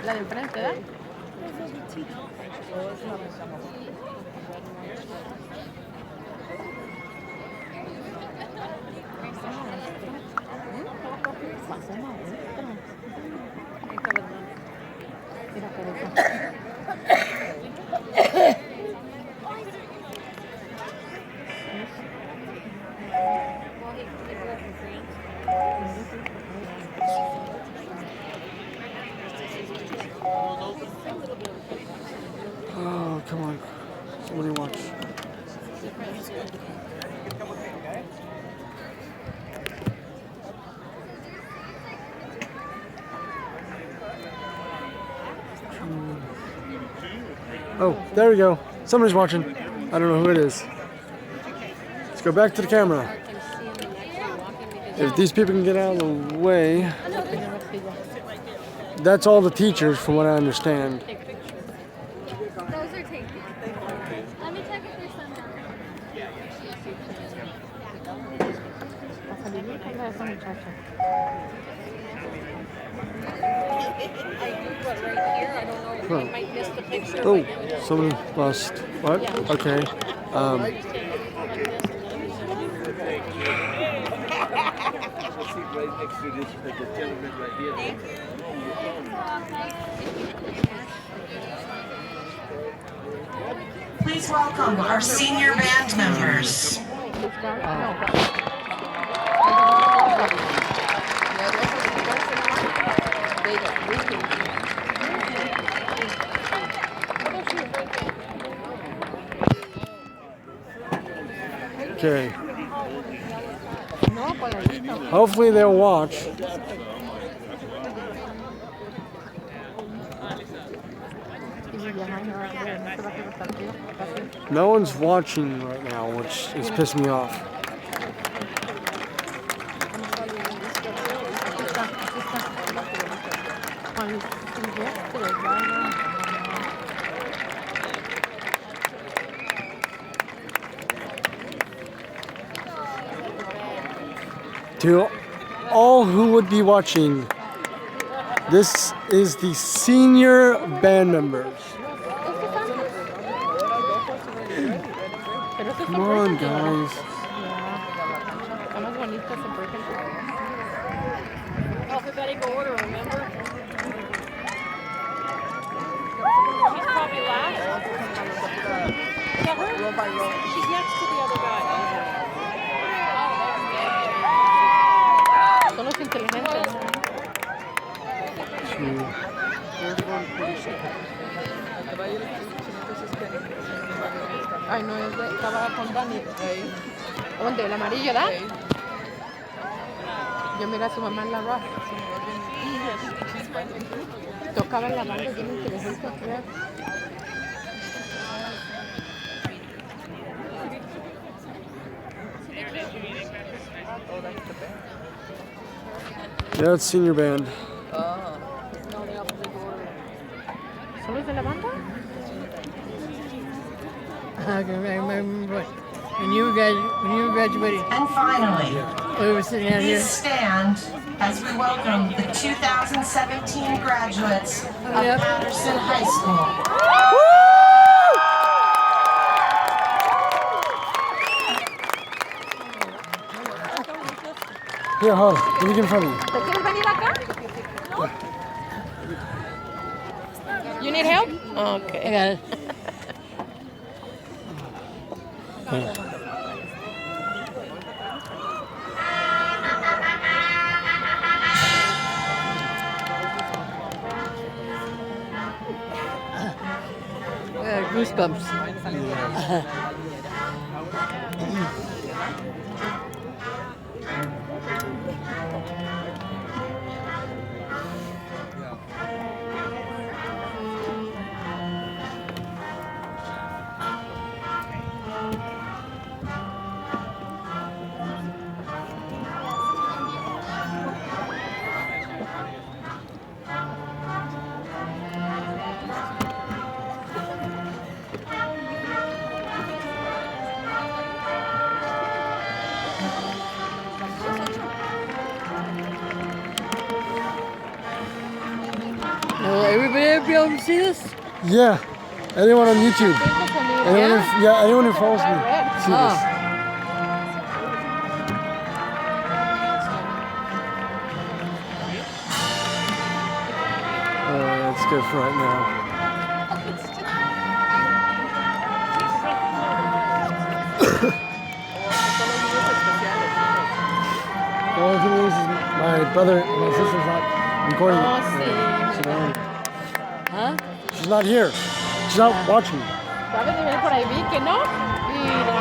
La de enfrente, ¿verdad? Oh, come on. Somebody watch. Oh, there we go. Somebody's watching. I don't know who it is. Let's go back to the camera. If these people can get out of the way. That's all the teachers, from what I understand. Those are taken. Let me check if there's some down Oh, somebody lost. What? Okay. Please welcome our senior band members. Okay. Hopefully they'll watch. No one's watching right now, which is pissing me off. To all who would be watching, this is the senior band members. Come on, guys. Alphabetical order, remember? She's probably last. Yeah, her? Row by row. She's next to the other guy. Son los inteligentes. Ay, no, estaba con Dani. ¿Dónde? El amarillo, ¿verdad? Yo miré a su mamá en la roja. Tocaba en la banda, bien inteligente. Yeah, it's senior band. ¿Solo es de la banda? When you graduated, And finally, we were sitting out here. please stand as we welcome the 2017 graduates of Patterson High School. Here, hold. Let me get in front of you. ¿Te quieres venir acá? You need help? Okay. I got it. Goosebumps. everybody be able to see this? Yeah. Anyone on YouTube. Anyone Yeah? anyone who follows me. See this. That's good for right now. The only thing is my brother, my sister's not recording. Huh? She's not here. She's not watching. ¿Sabes? Nivel por ahí vi que no. Mira.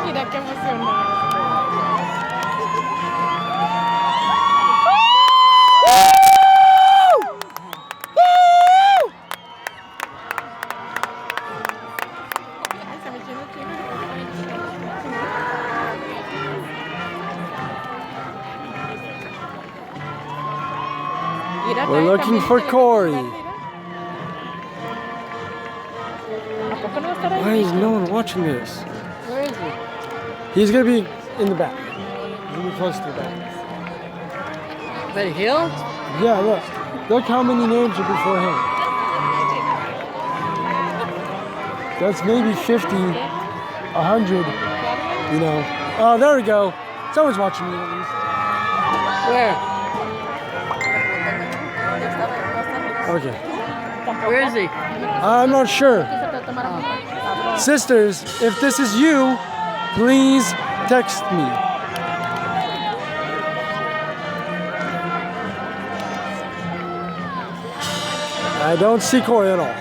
Mira qué emocionante. Ay, se me echó el chile. Mira, We're looking también for se le Corry. mira. ¿A poco no va a estar ahí? Why is no one watching this? Where is he? He's gonna be in the back. He's gonna be close to the back. But Hill? Yeah, look. Look how many names are before him. That's maybe 50, 100, you know. Oh, there we go. Someone's watching me at least. Where? Okay. Where is he? I'm not sure. Sisters, if this is you, please text me. I don't see Corry at all.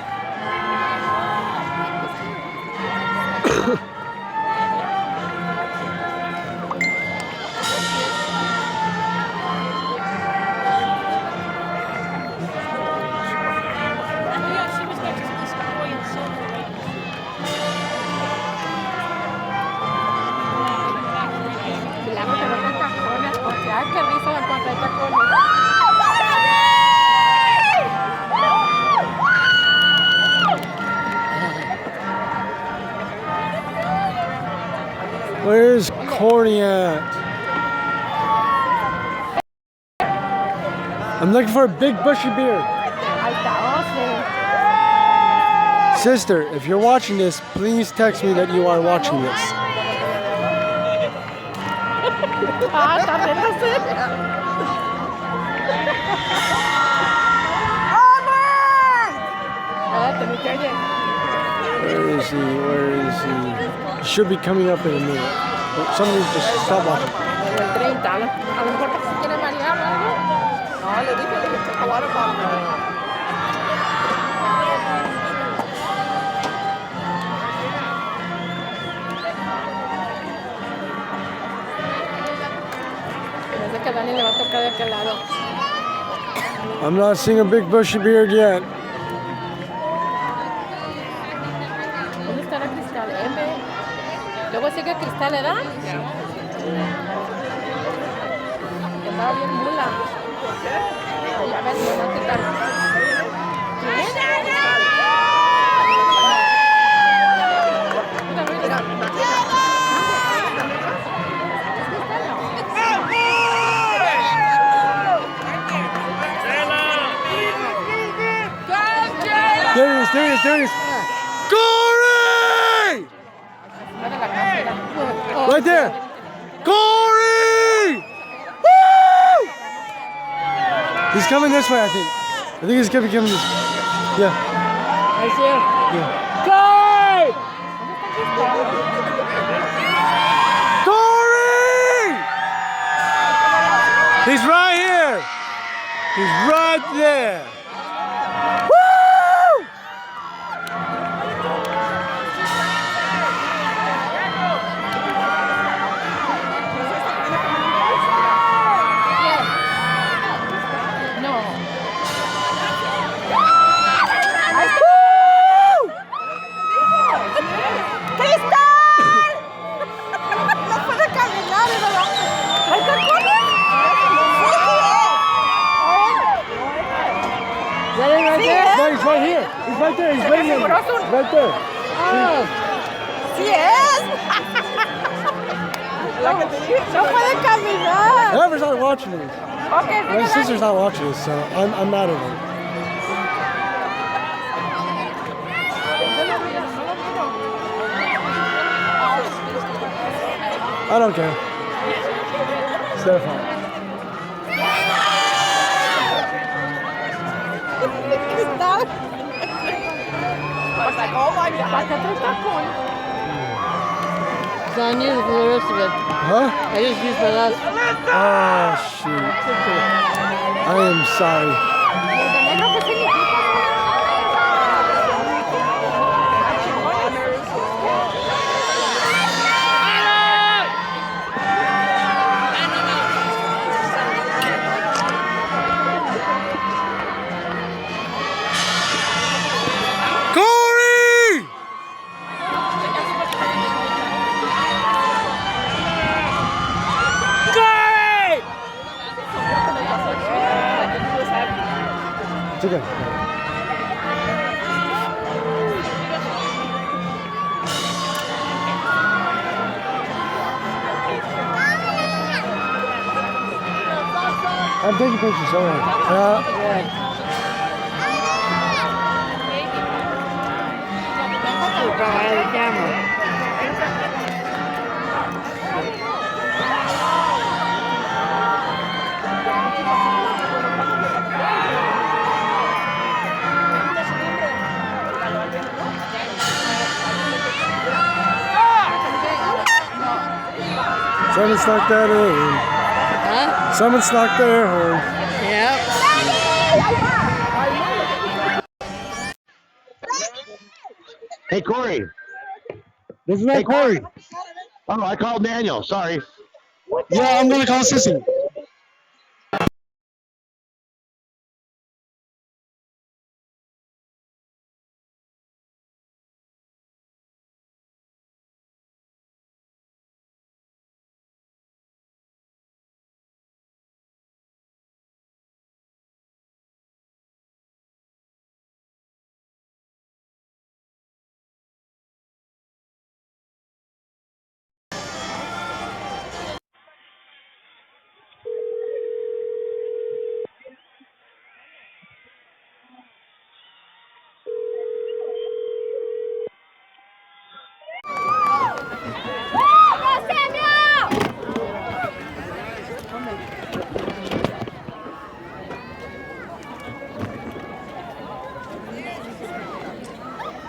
Milagro que no con tacones, porque ay, qué risa de encontrar tacones. Where's Corry at? I'm looking for a big bushy beard. Ahí está, oh, sí. Sister, if you're watching this, please text me that you are watching this. Ah, está riéndose. Espérate, mi calle. Where is he? Where is he? He should be coming up in a minute. Oh, somebody just stop watching. En el 30, a lo mejor porque se quiere marear o algo. No, le dije que se acabara para... Parece que a Dani le va a tocar de aquel lado. I'm not seeing a big bushy beard yet. ¿Dónde estará Cristal? M. Luego sigue Cristal, ¿verdad? Que andaba bien mula. Ya ves, me va a quitar. Mira, mira. There he is, there he is, there he is. Corry! Right there. Corry! Woo! He's coming this way, I think. I think he's gonna be coming this way. Yeah. I see him. Yeah. Corry! He's right here. He's right there. Woo! No. Is that him right there? No, he's right here. He's right there. He's waiting. Right there. Oh, ¡Sí es! No puede caminar. Whoever's not watching. watching this. Okay, My sister's not watching this, so I'm mad at her. I don't care. It's their fault. I was like, oh my God. It's on you for the rest of it. Huh? I just used my last. Oh, shoot. I am sorry. Corry! It's okay. I'm taking pictures, don't worry. Behind the camera. Someone snuck that in. Huh? Someone snuck their air horn. Yep. Hey, Corey. This is not Corey. Oh, I called Daniel. Sorry. Yeah, I'm gonna call Sissy.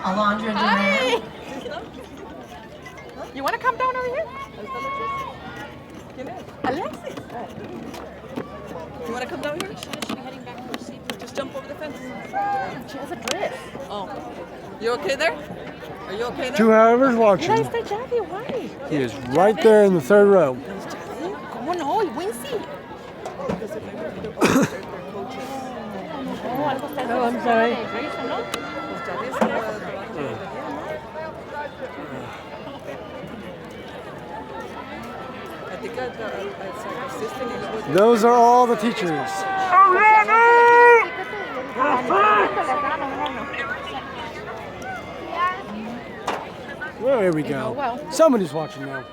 Alondra Duran. You want to come down over here? Alexis. You want to come down here? She should be heading back to her seat. Just jump over the fence. She has a dress. Oh. You okay there? Are you okay there? To whoever's watching, Está Javi, why? he is right there in the third row. ¿Cómo no? Y Wincy. Oh, I'm sorry. Those are all the teachers. Well, here we go. Somebody's watching now.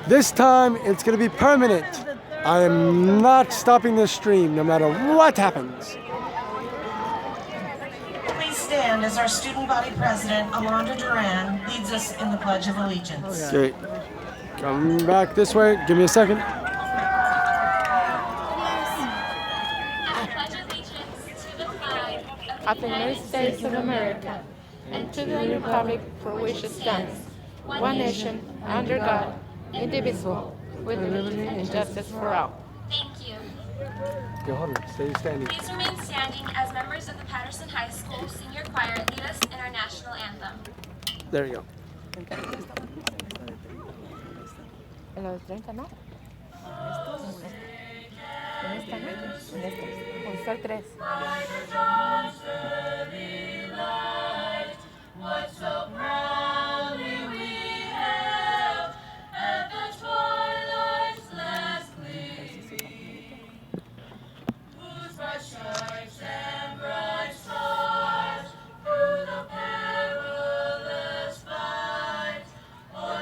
This time, it's going to be permanent. I am not stopping this stream no matter what happens. Please stand as our student body president, Alondra Duran, leads us in the Pledge of Allegiance. Okay, come back this way. Give me a second. Of the United States of America, and to the republic for which it stands, one nation, under God, indivisible, with liberty and justice for all. Thank you. Go hold it. Stay standing. Please remain standing as members of the Patterson High School Senior Choir lead us in our national anthem. There you go. En los 30, ¿no? En esta, ¿no? En esta. Con está el 3. Through the perilous fight, o'er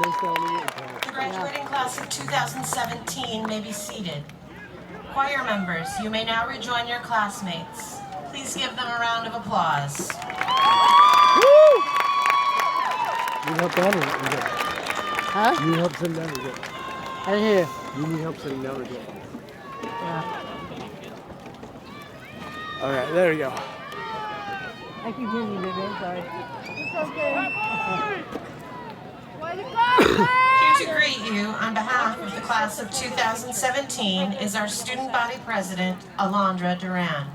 The graduating class of 2017 may be seated. Choir members, you may now rejoin your classmates. Please give them a round of applause. You help down or good? Huh? You help sitting down or good? I hear. You need help sitting down or good? Yeah. Okay, there we go. I can hear you, baby. I'm sorry. Here to greet you on behalf of the class of 2017 is our student body president, Alondra Duran.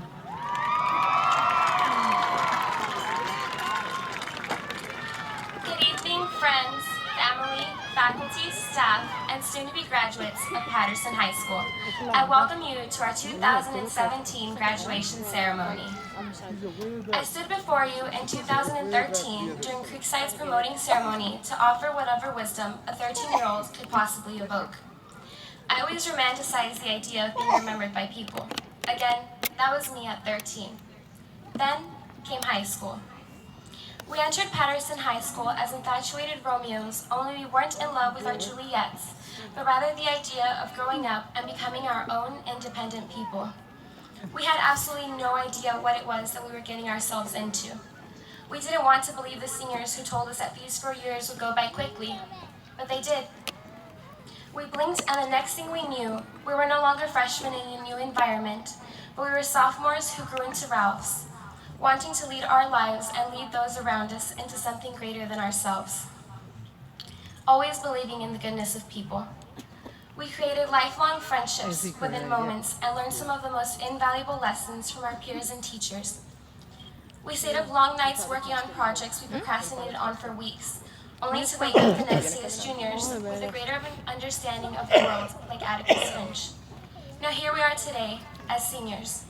Good evening, friends, family, faculty, staff, and soon-to-be graduates of Patterson High School. I welcome you to our 2017 graduation ceremony. I stood before you in 2013 during Creekside's promoting ceremony to offer whatever wisdom a 13-year-old could possibly evoke. I always romanticized the idea of being remembered by people. Again, that was me at 13. Then came high school. We entered Patterson High School as infatuated Romeos, only we weren't in love with our Juliets, but rather the idea of growing up and becoming our own independent people. We had absolutely no idea what it was that we were getting ourselves into. We didn't want to believe the seniors who told us that these 4 years would go by quickly, but they did. We blinked, and the next thing we knew, we were no longer freshmen in a new environment, but we were sophomores who grew into Ralphs, wanting to lead our lives and lead those around us into something greater than ourselves. Always believing in the goodness of people. We created lifelong friendships within moments and learned some of the most invaluable lessons from our peers and teachers. We stayed up long nights working on projects we procrastinated on for weeks, only to wake up the next day as juniors with a greater understanding of the world like Atticus Finch. Now here we are today as seniors,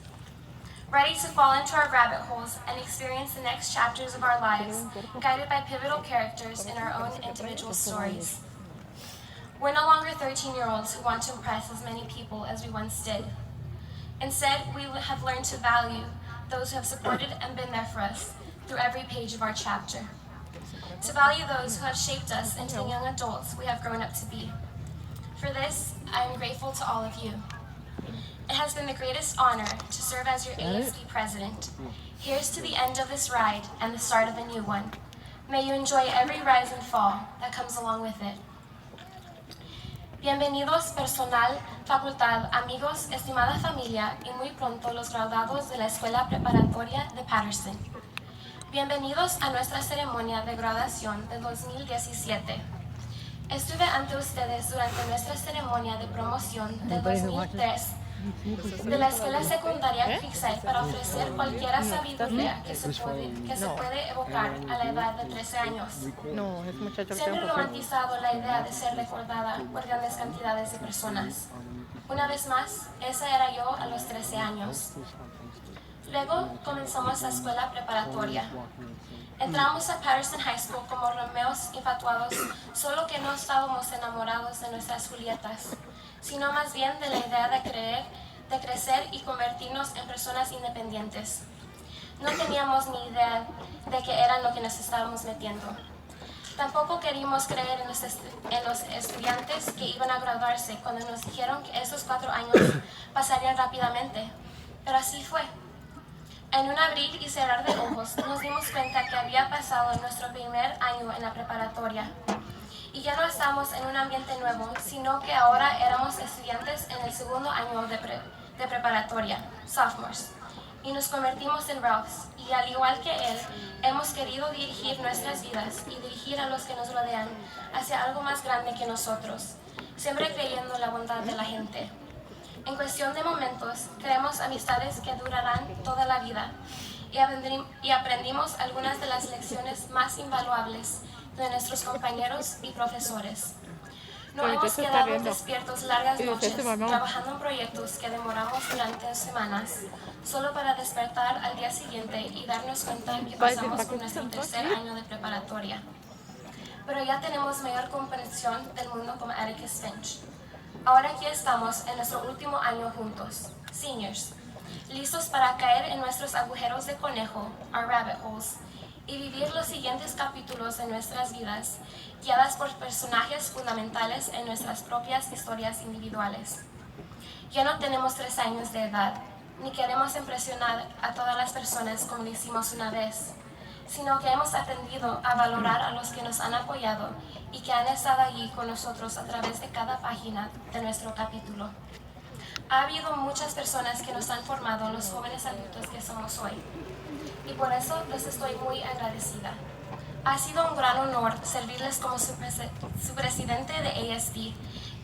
ready to fall into our rabbit holes and experience the next chapters of our lives, guided by pivotal characters in our own individual stories. We're no longer 13-year-olds who want to impress as many people as we once did. Instead, we have learned to value those who have supported and been there for us through every page of our chapter. To value those who have shaped us into the young adults we have grown up to be. For this, I am grateful to all of you. It has been the greatest honor to serve as your ASB president. Here's to the end of this ride and the start of a new one. May you enjoy every rise and fall that comes along with it. Bienvenidos personal, facultad, amigos, estimada familia y muy pronto los graduados de la Escuela Preparatoria de Patterson. Bienvenidos a nuestra ceremonia de graduación de 2017. Estuve ante ustedes durante nuestra ceremonia de promoción de 2003 de la escuela secundaria Creekside para ofrecer cualquier sabiduría que se puede evocar a la edad de 13 años. Siempre he romantizado la idea de ser recordada por grandes cantidades de personas. Una vez más, esa era yo a los 13 años. Luego comenzamos la escuela preparatoria. Entramos a Patterson High School como Romeos infatuados, solo que no estábamos enamorados de nuestras Julietas, sino más bien de la idea de crecer y convertirnos en personas independientes. No teníamos ni idea de qué era lo que nos estábamos metiendo. Tampoco queríamos creer en los estudiantes que iban a graduarse cuando nos dijeron que esos 4 años pasarían rápidamente, pero así fue. En un abrir y cerrar de ojos nos dimos cuenta que había pasado nuestro primer año en la preparatoria. Y ya no estamos en un ambiente nuevo, sino que ahora éramos estudiantes en el segundo año de preparatoria, sophomores, y nos convertimos en Ralphs, y al igual que él, hemos querido dirigir nuestras vidas y dirigir a los que nos rodean hacia algo más grande que nosotros, siempre creyendo en la bondad de la gente. En cuestión de momentos, creamos amistades que durarán toda la vida, y aprendimos algunas de las lecciones más invaluables de nuestros compañeros y profesores. No hemos quedado despiertos largas noches trabajando en proyectos que demoramos durante semanas, solo para despertar al día siguiente y darnos cuenta que pasamos por nuestro tercer año de preparatoria. Pero ya tenemos mayor comprensión del mundo como Atticus Finch. Ahora aquí estamos en nuestro último año juntos, seniors, listos para caer en nuestros agujeros de conejo, our rabbit holes, y vivir los siguientes capítulos de nuestras vidas, guiadas por personajes fundamentales en nuestras propias historias individuales. Ya no tenemos 3 años de edad, ni queremos impresionar a todas las personas como lo hicimos una vez, sino que hemos aprendido a valorar a los que nos han apoyado y que han estado allí con nosotros a través de cada página de nuestro capítulo. Ha habido muchas personas que nos han formado en los jóvenes adultos que somos hoy, y por eso les estoy muy agradecida. Ha sido un gran honor servirles como su presidente de ASB.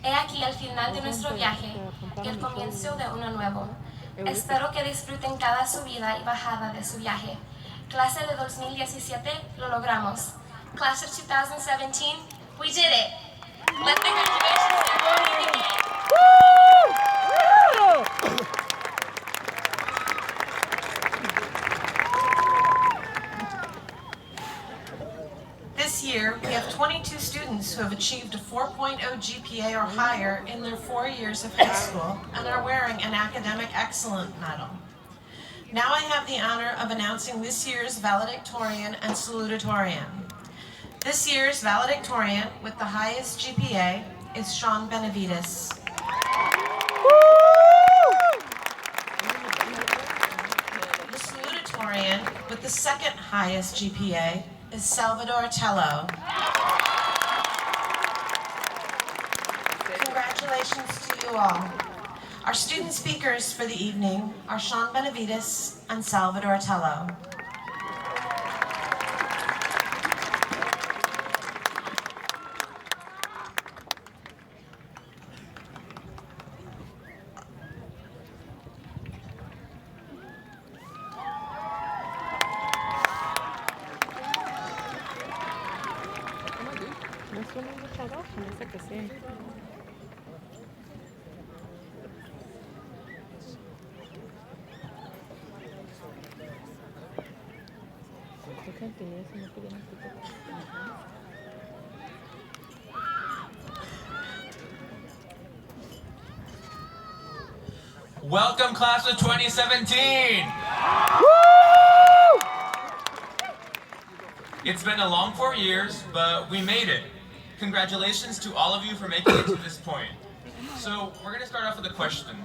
He aquí el final de nuestro viaje y el comienzo de uno nuevo. Espero que disfruten cada subida y bajada de su viaje. Clase de 2017, lo logramos. Class of 2017, we did it. Let the graduation ceremony begin. This year, we have 22 students who have achieved a 4.0 GPA or higher in their 4 years of high school and are wearing an Academic Excellence Medal. Now I have the honor of announcing this year's valedictorian and salutatorian. This year's valedictorian with the highest GPA is Sean Benavides. The salutatorian with the second highest GPA is Salvador Tello. Congratulations to you all. Our student speakers for the evening are Sean Benavides and Salvador Tello. Welcome, class of 2017! It's been a long 4 years, but we made it. Congratulations to all of you for making it to this point. So, we're going to start off with a question.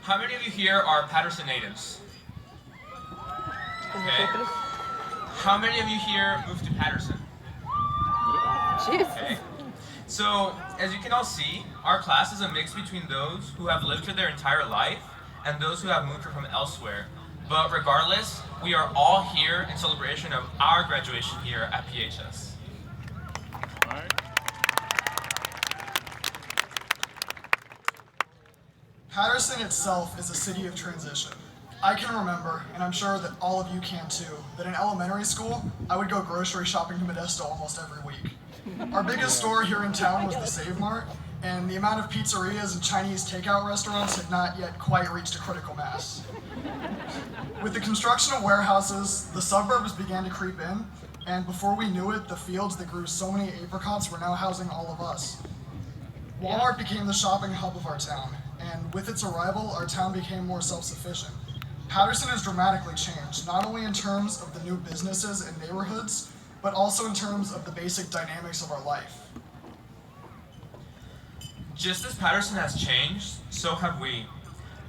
How many of you here are Patterson natives? Okay. How many of you here moved to Patterson? Okay. So, as you can all see, our class is a mix between those who have lived here their entire life and those who have moved here from elsewhere. But regardless, we are all here in celebration of our graduation here at PHS. Patterson itself is a city of transition. I can remember, and I'm sure that all of you can too, that in elementary school, I would go grocery shopping to Modesto almost every week. Our biggest store here in town was the Save Mart, and the amount of pizzerias and Chinese takeout restaurants had not yet quite reached a critical mass. With the construction of warehouses, the suburbs began to creep in, and before we knew it, the fields that grew so many apricots were now housing all of us. Walmart became the shopping hub of our town, and with its arrival, our town became more self-sufficient. Patterson has dramatically changed, not only in terms of the new businesses and neighborhoods, but also in terms of the basic dynamics of our life. Just as Patterson has changed, so have we.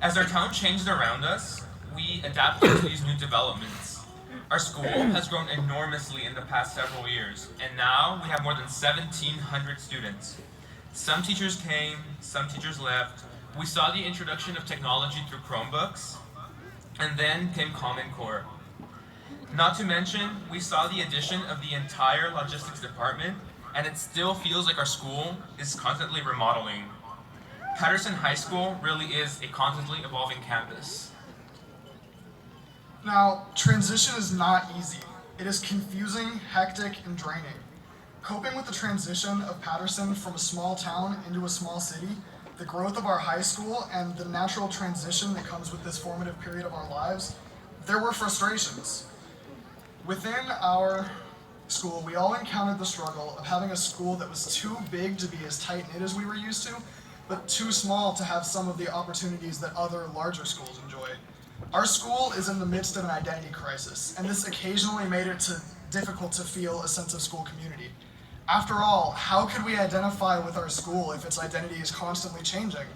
As our town changed around us, we adapted to these new developments. Our school has grown enormously in the past several years, and now we have more than 1,700 students. Some teachers came, some teachers left. We saw the introduction of technology through Chromebooks, and then came Common Core. Not to mention, we saw the addition of the entire logistics department, and it still feels like our school is constantly remodeling. Patterson High School really is a constantly evolving campus. Now, transition is not easy. It is confusing, hectic, and draining. Coping with the transition of Patterson from a small town into a small city, the growth of our high school, and the natural transition that comes with this formative period of our lives, there were frustrations. Within our school, we all encountered the struggle of having a school that was too big to be as tight-knit as we were used to, but too small to have some of the opportunities that other larger schools enjoy. Our school is in the midst of an identity crisis, and this occasionally made it to difficult to feel a sense of school community. After all, how could we identify with our school if its identity is constantly changing?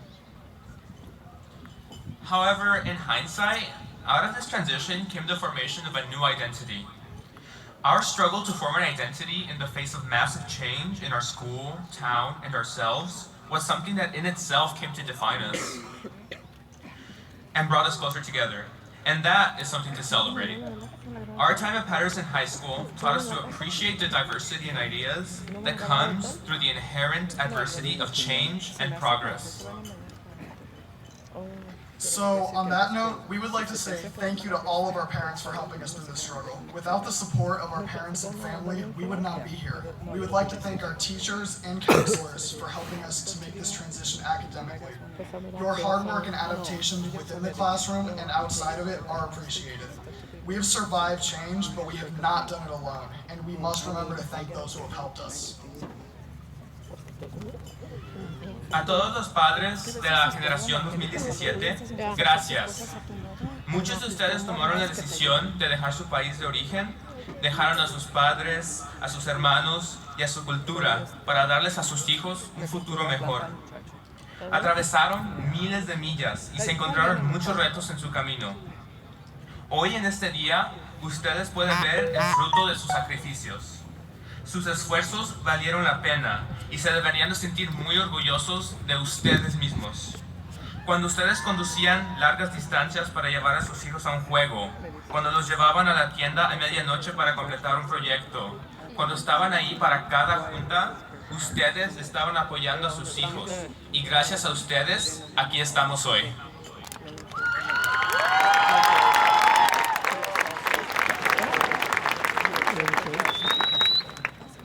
However, in hindsight, out of this transition came the formation of a new identity. Our struggle to form an identity in the face of massive change in our school, town, and ourselves was something that in itself came to define us and brought us closer together. And that is something to celebrate. Our time at Patterson High School taught us to appreciate the diversity in ideas that comes through the inherent adversity of change and progress. So, on that note, we would like to say thank you to all of our parents for helping us through this struggle. Without the support of our parents and family, we would not be here. We would like to thank our teachers and counselors for helping us to make this transition academically. Your hard work and adaptation within the classroom and outside of it are appreciated. We have survived change, but we have not done it alone, and we must remember to thank those who have helped us. A todos los padres de la generación 2017, gracias. Muchos de ustedes tomaron la decisión de dejar su país de origen, dejaron a sus padres, a sus hermanos y a su cultura para darles a sus hijos un futuro mejor. Atravesaron miles de millas y se encontraron muchos retos en su camino. Hoy en este día, ustedes pueden ver el fruto de sus sacrificios. Sus esfuerzos valieron la pena y se deberían de sentir muy orgullosos de ustedes mismos. Cuando ustedes conducían largas distancias para llevar a sus hijos a un juego, cuando los llevaban a la tienda a medianoche para completar un proyecto, cuando estaban ahí para cada junta, ustedes estaban apoyando a sus hijos y gracias a ustedes, aquí estamos hoy.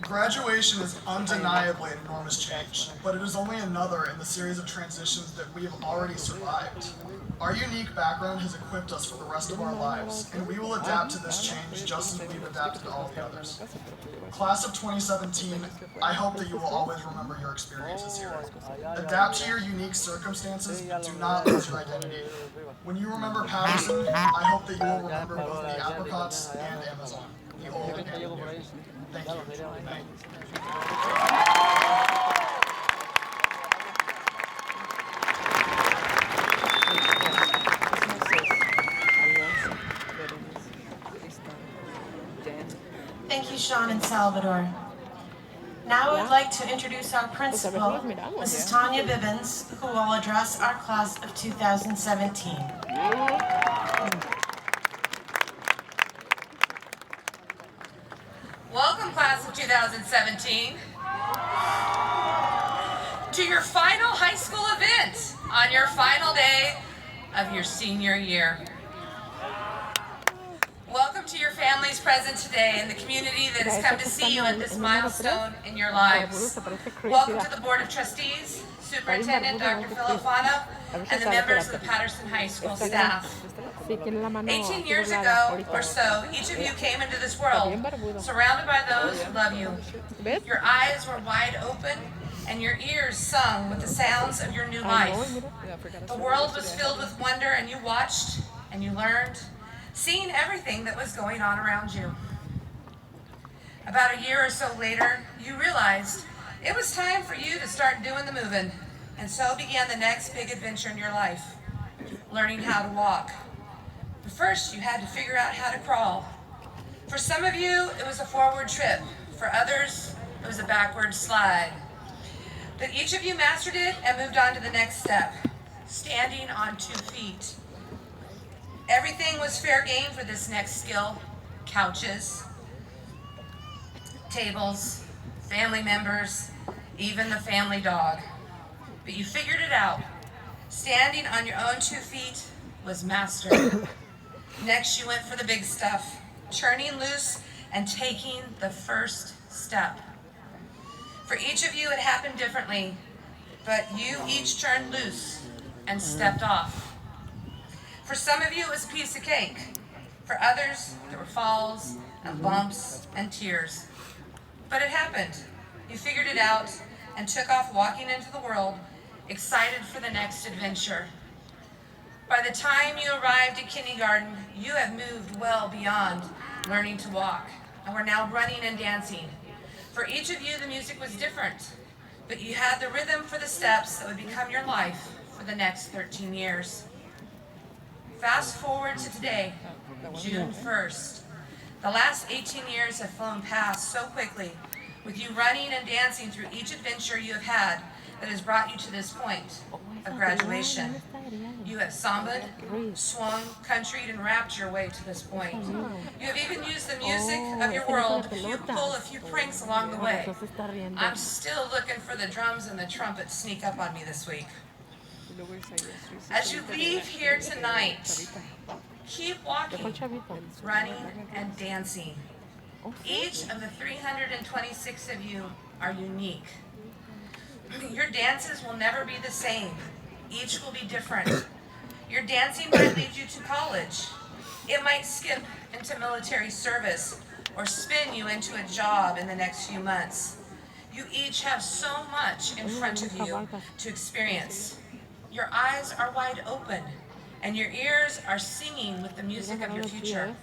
Graduation is undeniably an enormous change, but it is only another in the series of transitions that we have already survived. Our unique background has equipped us for the rest of our lives, and we will adapt to this change just as we've adapted to all the others. Class of 2017, I hope that you will always remember your experiences here. Adapt to your unique circumstances, but do not lose your identity. When you remember Patterson, I hope that you will remember both the apricots and Amazon, the old and the new. Thank you. Good night. Thank you, Sean and Salvador. Now I would like to introduce our principal, Mrs. Tanya Bibbins, who will address our class of 2017. Welcome, class of 2017, to your final high school event on your final day of your senior year. Welcome to your families present today and the community that has come to see you at this milestone in your lives. Welcome to the Board of Trustees, Superintendent Dr. Philip Fana, and the members of the Patterson High School staff. 18 years ago or so, each of you came into this world, surrounded by those who love you. Your eyes were wide open, and your ears sung with the sounds of your new life. The world was filled with wonder, and you watched, and you learned, seeing everything that was going on around you. About a year or so later, you realized it was time for you to start doing the moving, and so began the next big adventure in your life, learning how to walk. But first, you had to figure out how to crawl. For some of you, it was a forward trip. For others, it was a backward slide. But each of you mastered it and moved on to the next step, standing on 2 feet. Everything was fair game for this next skill. Couches, tables, family members, even the family dog. But you figured it out. Standing on your own 2 feet was mastered. Next, you went for the big stuff, turning loose and taking the first step. For each of you, it happened differently, but you each turned loose and stepped off. For some of you, it was a piece of cake. For others, there were falls and bumps and tears. But it happened. You figured it out and took off walking into the world, excited for the next adventure. By the time you arrived at kindergarten, you have moved well beyond learning to walk. and we're now running and dancing. For each of you, the music was different, but you had the rhythm for the steps that would become your life for the next 13 years. Fast forward to today, June 1st. The last 18 years have flown past so quickly, with you running and dancing through each adventure you have had that has brought you to this point of graduation. You have sambaed, swung, countryed, and rapped your way to this point. You have even used the music of your world to pull a few pranks along the way. I'm still looking for the drums and the trumpet to sneak up on me this week. As you leave here tonight, keep walking, running, and dancing. Each of the 326 of you are unique. Your dances will never be the same. Each will be different. Your dancing might lead you to college. It might skip into military service or spin you into a job in the next few months. You each have so much in front of you to experience. Your eyes are wide open, and your ears are singing with the music of your future.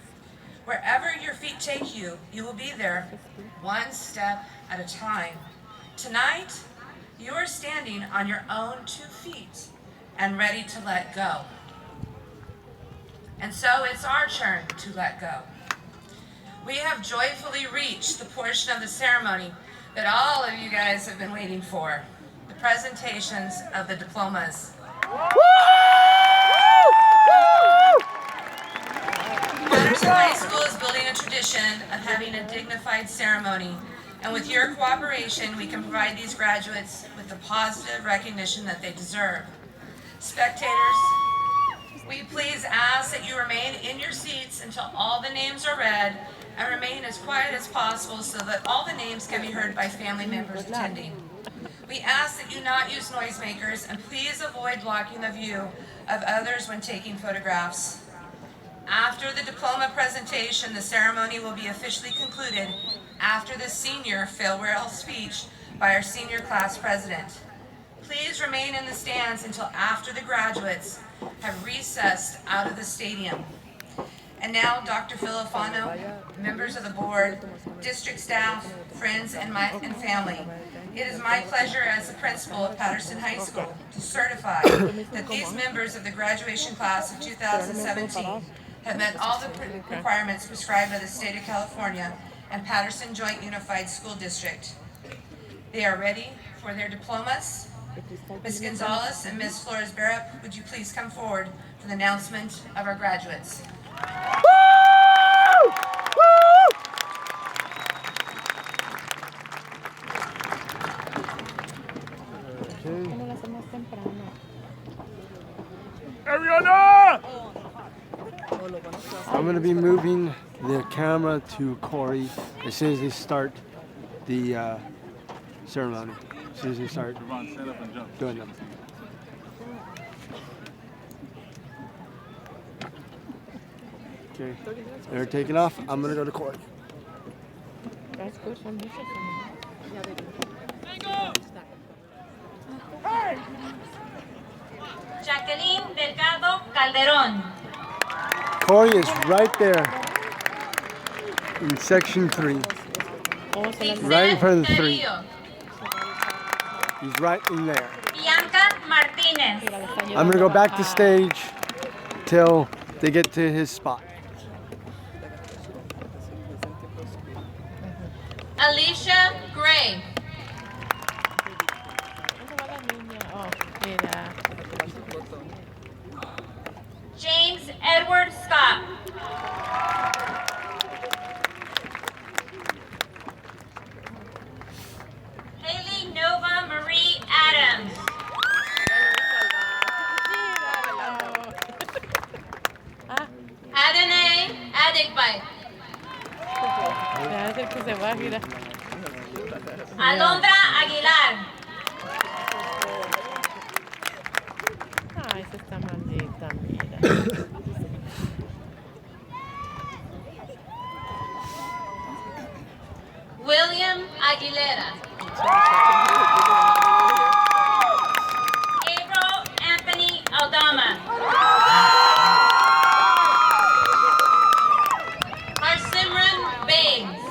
Wherever your feet take you, you will be there, one step at a time. Tonight, you are standing on your own 2 feet and ready to let go. And so it's our turn to let go. We have joyfully reached the portion of the ceremony that all of you guys have been waiting for, the presentations of the diplomas. Patterson High School is building a tradition of having a dignified ceremony, and with your cooperation, we can provide these graduates with the positive recognition that they deserve. Spectators, we please ask that you remain in your seats until all the names are read, and remain as quiet as possible so that all the names can be heard by family members attending. We ask that you not use noisemakers, and please avoid blocking the view of others when taking photographs. After the diploma presentation, the ceremony will be officially concluded after the senior farewell speech by our senior class president. Please remain in the stands until after the graduates have recessed out of the stadium. And now, Dr. Filifano, members of the board, district staff, friends, and family, it is my pleasure as the principal of Patterson High School to certify that these members of the graduation class of 2017 have met all the requirements prescribed by the state of California and Patterson Joint Unified School District. They are ready for their diplomas. Ms. Gonzalez and Ms. Flores-Barrett, would you please come forward for the announcement of our graduates? I'm going to be moving the camera to Corry as soon as they start the ceremony. As soon as they start doing them. Okay, they're taking off. I'm going to go to Corry. That's good. Jacqueline Delgado Calderon. Corry is right there in section 3. Right in front of the 3. He's right in there. Bianca Martinez. I'm going to go back to stage till they get to his spot. Alicia Gray. James Edward Scott. Haley Nova Marie Adams. Adonai Adigbite. Alondra Aguilar. Ay, esa está maldita, mira. William Aguilera. Gabriel Anthony Aldama. Marsimran Baines.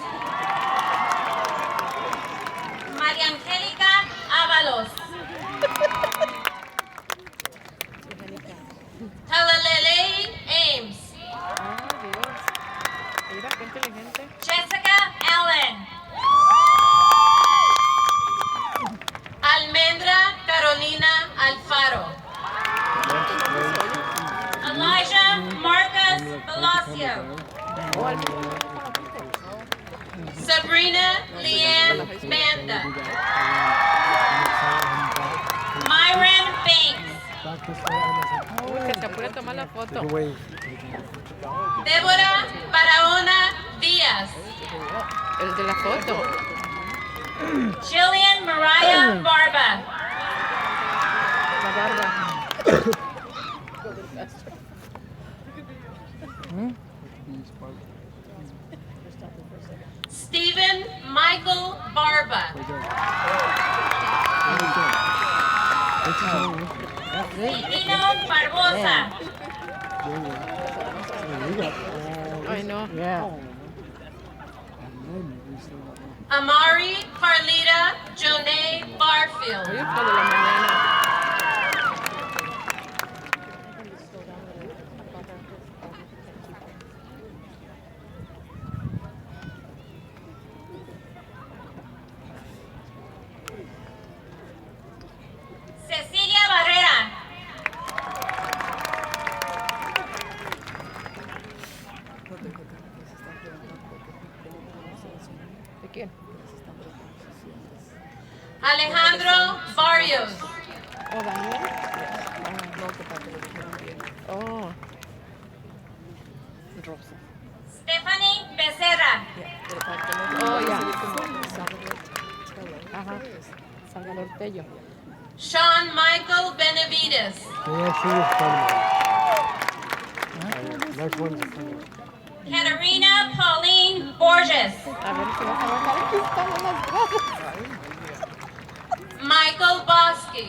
Sabrina Leanne Banda. Myron Banks. Uy, que se apure a tomar la foto. Débora Barahona Díaz. El de la foto. Jillian Mariah Barba. La barba. Stephen Michael Barba. Divino Barbosa. Ay, no. Amari Carlita Jonay Barfield. Hoy es por de la mañana. Cecilia Barrera. ¿De quién? Alejandro Barrios. ¿O Daniel? Oh. Rosa. Stephanie Becerra. Oh, ya. Ajá. Salvador Tello. Sean Michael Benavides. Next one. Katerina Pauline Borges. A ver si vas a bajar. Aquí están unas gradas. Michael Bosky.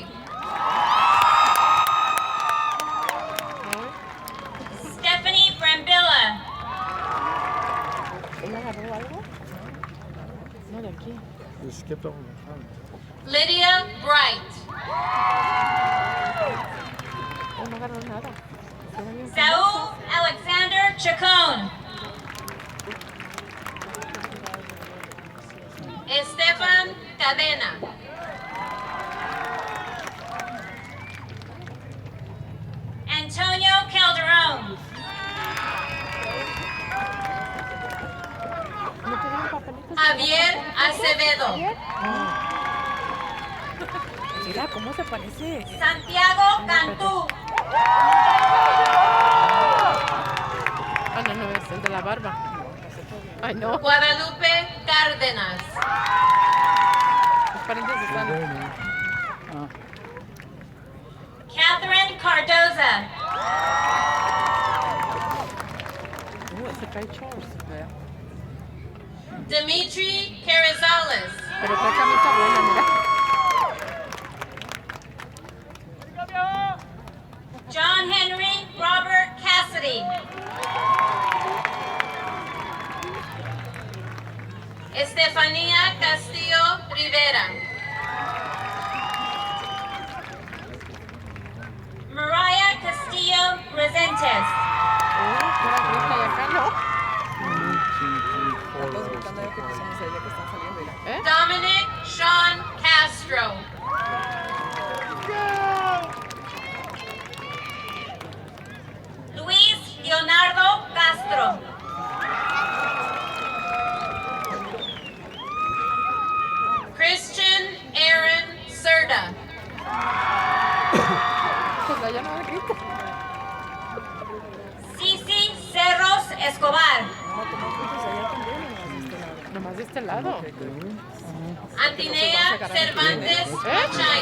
Stephanie Brambilla. ¿Ella agarró algo? No, de aquí. You skipped over the front. Lydia Bright. Oh, no agarró nada. Saúl Alexander Chacon. Estefan Cadena. Antonio Calderon. Javier Acevedo. Mira cómo se parece. Santiago Cantú. Ah, no, no, es el de la barba. Ay, no. Guadalupe Cárdenas. Los parientes están. Catherine Cardoza. Ese trae shorts. Dimitri Carrizales. Pero trae camisa buena, mira. John Henry Robert Cassidy. Estefanía Castillo Rivera. Mariah Castillo Resentes. Dominic Sean Castro. Luis Leonardo Castro. Christian Aaron Serda. Pues ya no me grita. Cici Cerros Escobar. Nomás de este lado. Antinea Cervantes Chay.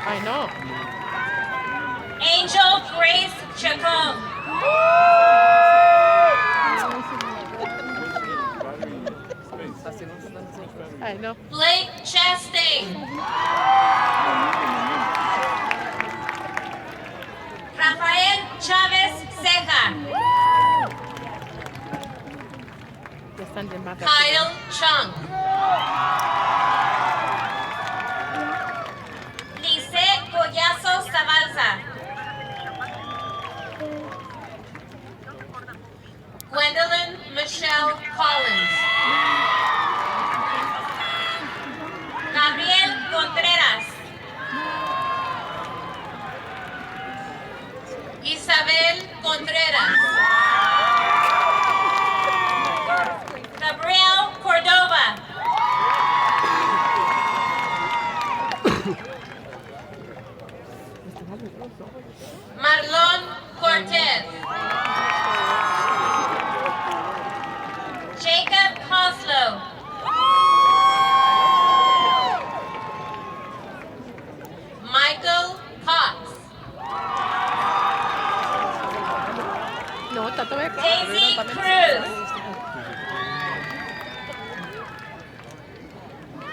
Ay, no. Angel Grace Chacón. Ay, no. Blake Chastain. Rafael Chávez Ceja. Ya están bien más Kyle Chung. Lice Collazo Zabalza. Gwendolyn Michelle Collins. Gabriel Contreras. Isabel Contreras.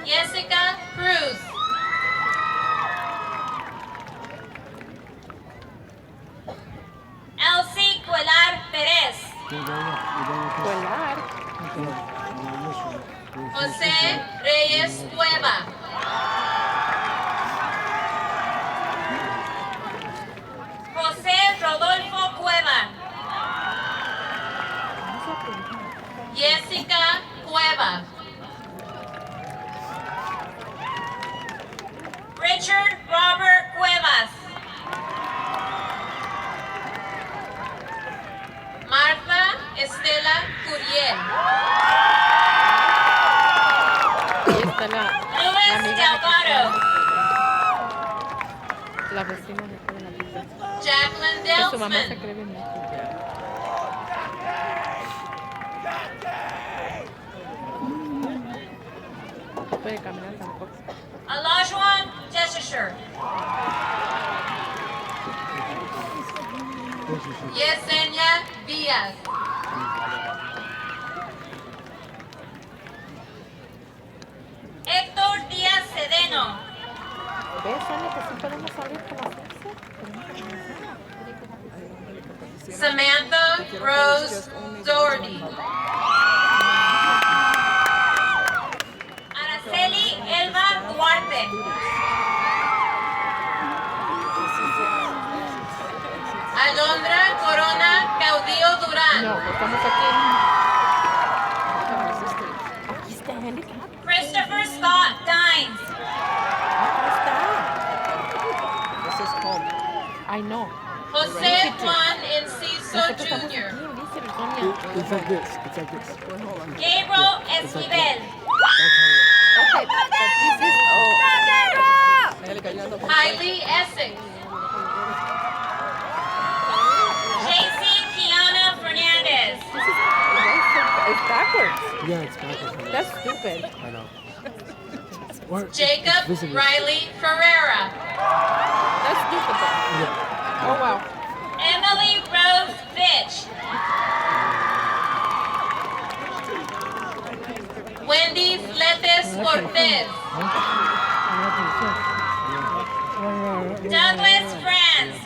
Jessica Cruz. Elsie Cuellar Perez. Cuellar. José Reyes Cueva. José Rodolfo Cueva. Jessica Cueva. Richard Robert Cuevas. Martha Estela Curiel. Ahí está la Luis amiga Delgado. la vecina de toda la vida. Jacqueline Que su mamá se Delsman. cree bien mucho. No puede caminar tampoco. Olajuwon Teshishire. Yesenia Díaz. Héctor Díaz Cedeno. ¿Ves, Sonia, que sí podemos salir por las 11? Samantha Rose Doherty. Araceli Elba Duarte. Alondra Corona Caudillo Durán. No, estamos aquí. Aquí está Angélica. Christopher Scott Dines. This is home. I know. Jose Juan Enciso Jr. It's like this. It's like this. Gabriel Esquivel. Okay, but this is... Oh. Kylie Essex. JC Kiana Fernandez. It's backwards. Yeah, it's backwards. That's stupid. I know. What? Jacob Riley Ferreira. That's stupid. Yeah. Oh, wow. Emily Rose Fitch. Wendy Fletes Cortez. Douglas France.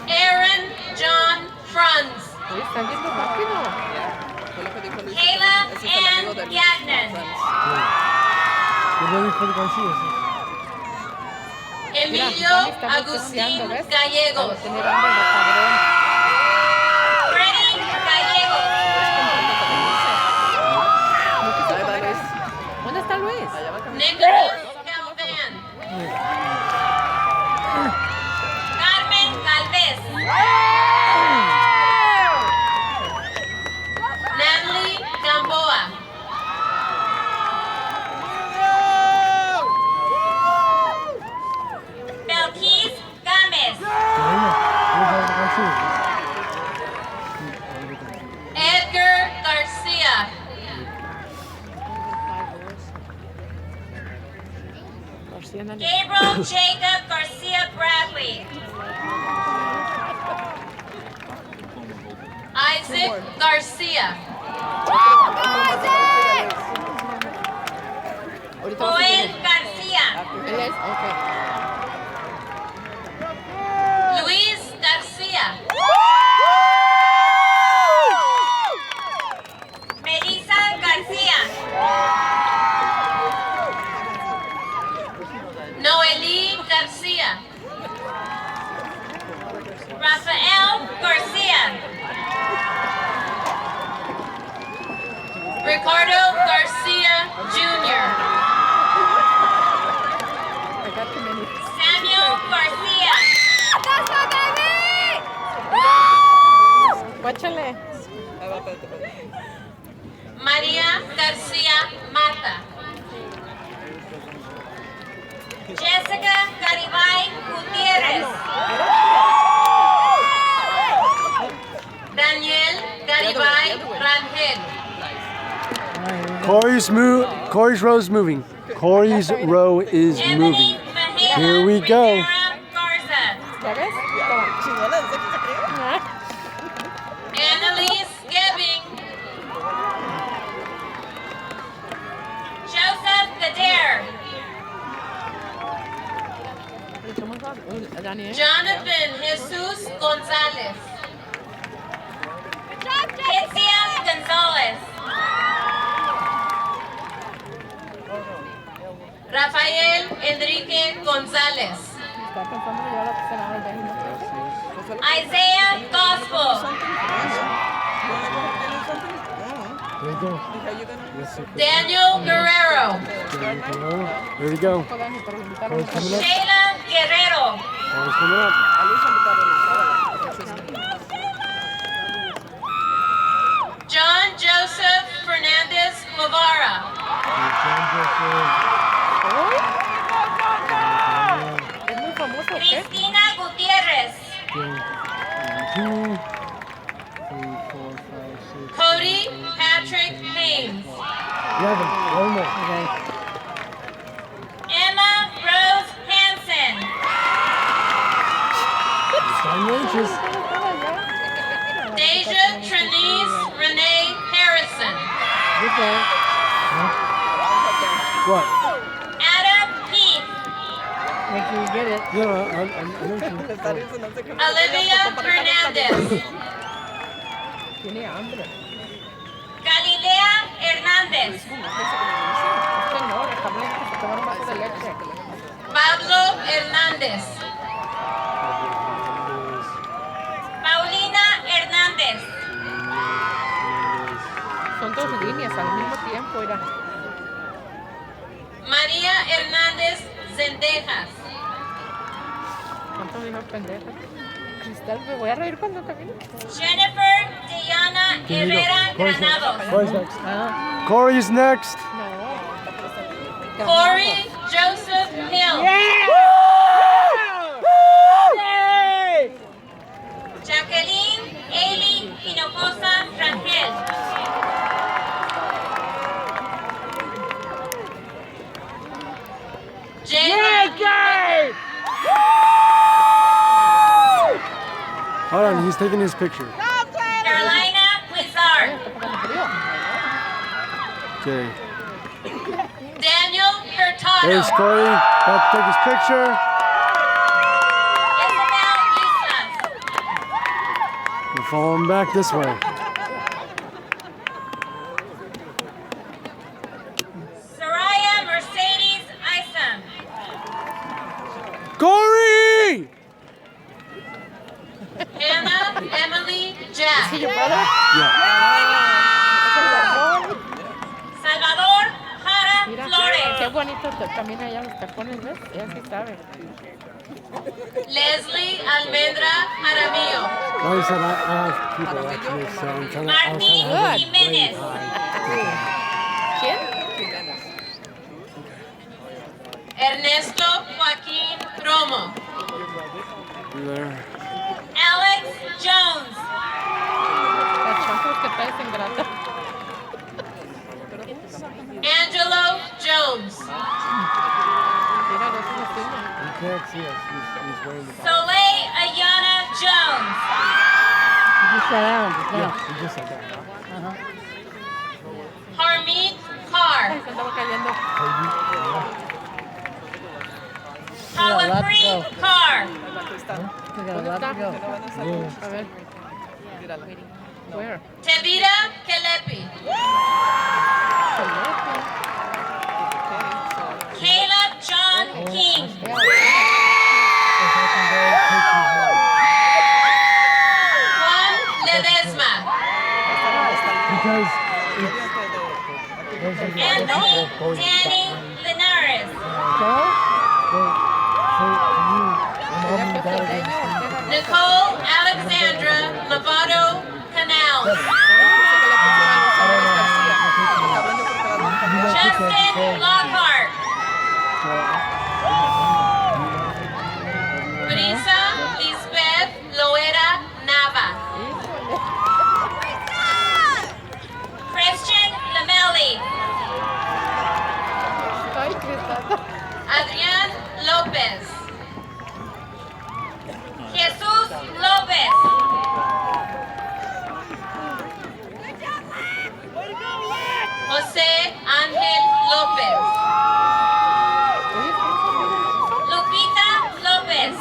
Aaron John Franz. Está yendo rápido. Kayla Ann Gagnon. Emilio Agustín Gallegos. Freddy Gallegos. ¿Dónde está Luis? Nicholas Galvan. Carmen Galvez. Natalie Gamboa. Belkis Gomez. Edgar Garcia. Gabriel Jacob Garcia Bradley. Isaac Garcia. Joel Garcia. Luis Garcia. Melissa Garcia. Noeli Garcia. Rafael Garcia. Ricardo Garcia Jr. Samuel Garcia. Guáchale. María Garcia Mata. Jessica Garibay Gutierrez. Daniel Garibay Rangel. Corey's row is moving. Corey's row is moving. Here we go. ¿Ya ves? Annalise Gebbing. Jonathan Jesus Gonzalez. Kitsia Gonzalez. Rafael Enrique Gonzalez. Isaiah Gospel. There you go. Daniel Guerrero. There you go. Corey's coming up. Sheila Guerrero. Corey's coming up. John Joseph Fernandez Guevara. Cristina Gutierrez. Cody Patrick Haynes. 11. One more. Emma Rose Hansen. 9 inches. Deja Trenise Renee Harrison. What? Adam Heath. Yeah, I know you. Olivia Hernandez. Galilea Hernández. Pablo Hernández. Paulina Hernández. Son dos líneas al mismo tiempo, era. María Hernández Zendejas. ¿Cuánto dijo pendeja? Cristal, me voy a reír cuando camine. Jennifer Diana Herrera Granados. Corey's next. Corey's next. Corry Joseph Hill. Jacqueline Ailey Hinojosa Rangel. Hold on, he's taking his picture. Carolina Wizard. Okay. Daniel Hurtado. There's Corey. About to take his picture. Isabel Islas. We're following back this way. Soraya Mercedes Isom. Corey! Hannah Emily Jack. Yeah. Salvador Jara Mira, Flores. qué bonito camina allá los tacones, ¿ves? Ella sí sabe. Leslie Almendra Jaramillo. Like I said, I have people actually, so I'm trying to, I was trying to have them Jiménez. ¿Quién? Ernesto Joaquín Romo. there. Alex Jones. Las chanclas que traes en grata. Angelo Jones. Mira, no se nos tiene. You can't see us. He's wearing the Soleil Ayana Jones. Yeah, he just said that. Harmeet Carr. Se andaba cayendo. Hawapri Carr. ¿Dónde está? A ver. Where? Tevita Kelepi. Caleb John King. Juan Ledesma. Because Anthony Danny Linares. Nicole Alexandra Lovato Canals. Justin Lockhart. Brisa Lisbeth Loera Nava. Christian Lamelli. Ay, Cristal. Adrián López. Jesus Lopez. José Ángel López. Lupita López.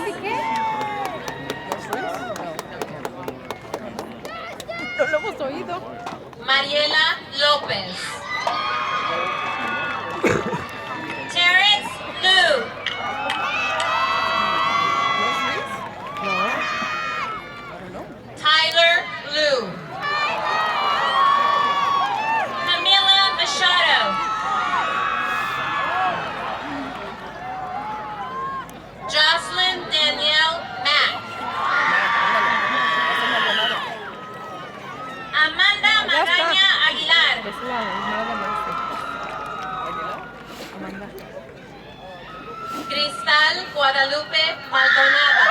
No lo hemos oído. Mariela Lopez. Terrence Liu. Tyler Liu. Camila Machado. Jocelyn Danielle Mack. Amanda Magaña Aguilar. Es la hermana de Marce. Cristal Guadalupe Maldonado.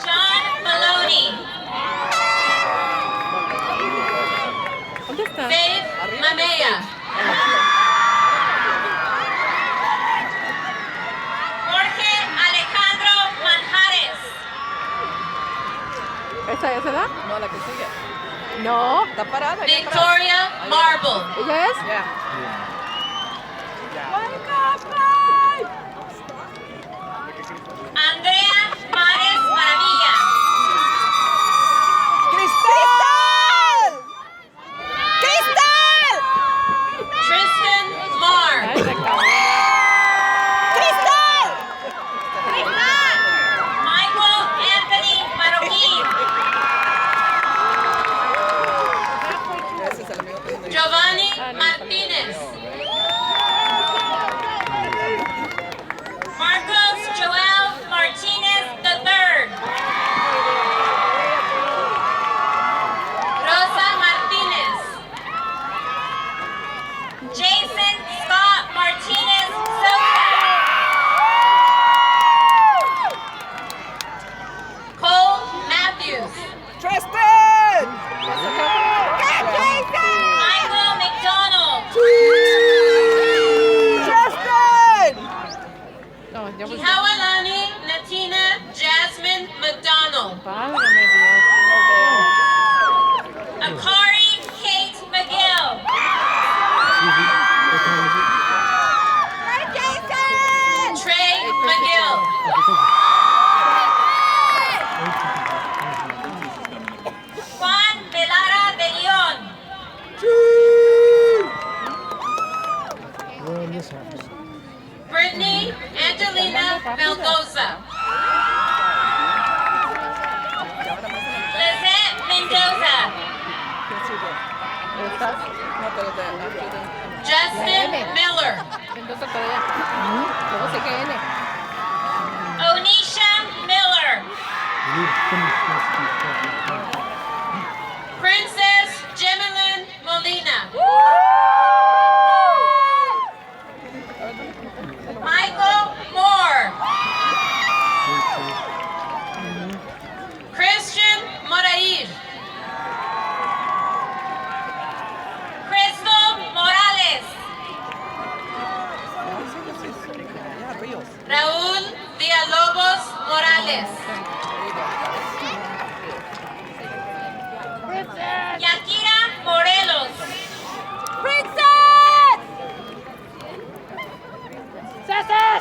John Maloney. ¿Dónde está? Faith Mamea. Jorge Alejandro Manjares. ¿Esa es edad? No, la que sigue. No. Está parada. ahí atrás. Victoria Marble. ¿Ella es? Ya. Andrea Mares Maravilla. ¡Cristal! ¡Cristal! Tristan Marr. Ay, se acabó. ¡Cristal! Michael Anthony Marroquín. Ese es el amigo que viene. Giovanni Martínez. Marcos Joel Martinez III. Rosa Martínez. Jason Scott Martinez Sosa. Cole Matthews. ¡Tristan! Michael McDonald. ¡Tristan! No, ya voy. Hawalani Natina Jasmine McDonald. Válgame Dios. Akari Kate McGill. Trey McGill. Juan Velara de Leon. Brittany Angelina Melgoza. Lizette Mendoza. ¿Estás? No, pero after the... Justin Miller. Mendoza todavía. Luego sigue N. Onisha Miller. Princess Gemilyn Molina. Michael Moore. Christian Morair. Crystal Morales. Yeah, Rios. Raúl Villalobos Morales. Yakira Morelos.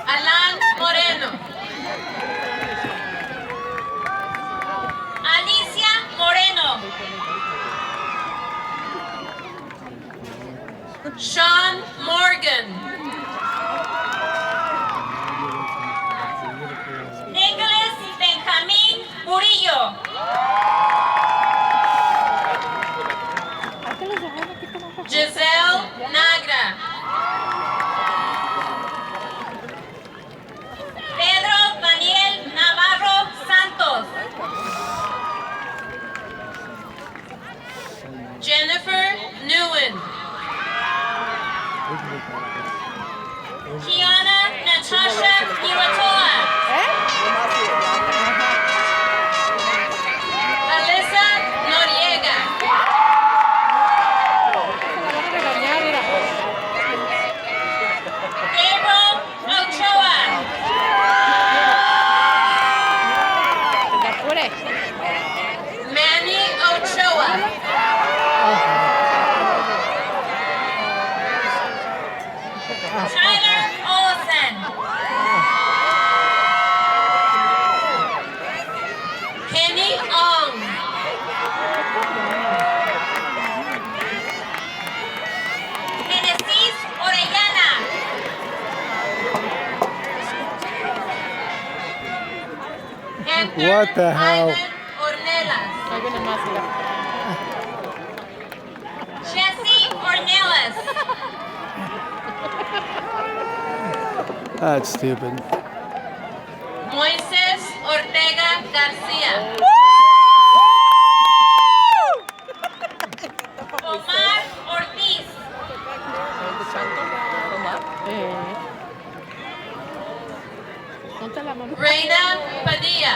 Alan Moreno. Alicia Moreno. Sean Morgan. Nicholas Benjamín Murillo. Giselle Nagra. Pedro Daniel Navarro Santos. Jennifer Newen. Kiana Natasha Iwatoa. Alyssa Noriega. Gabriel Ochoa. Manny Ochoa. Tyler Olsen. Kenny Ong. Genesis Orellana. Enter What the hell? Ivan Ornelas. Ahí viene más, mira. Jesse Ornelas. That's stupid. Moises Ortega Garcia. Omar Ortiz. Ponte la mano. Reina Padilla.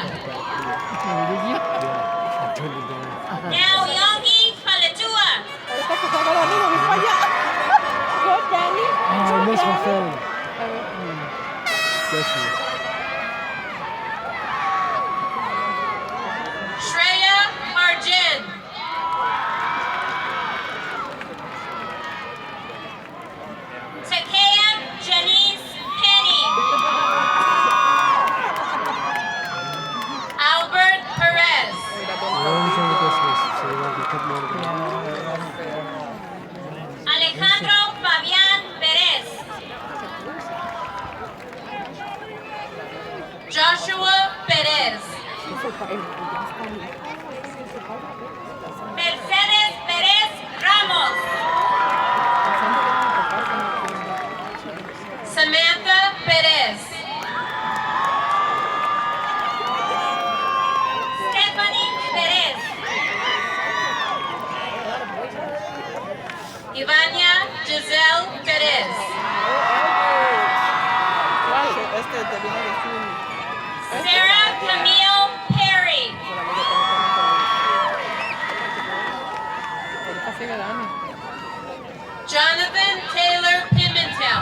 Now Yongi Paletua. Ahorita que salga la niña, voy para allá. Go, Danny. Oh, I missed my phone. A ver. Jesse. Shreya Marjan. Takea Janice Penny. Albert Perez. We're only trying to get this list, so we have a couple more to go. Alejandro Fabián Pérez. Joshua Perez. Mercedes Pérez Ramos. Samantha Perez. Stephanie Pérez. Ivania Giselle Perez. Sarah Camille Perry. Ahorita sigue Dani. Jonathan Taylor Pimentel.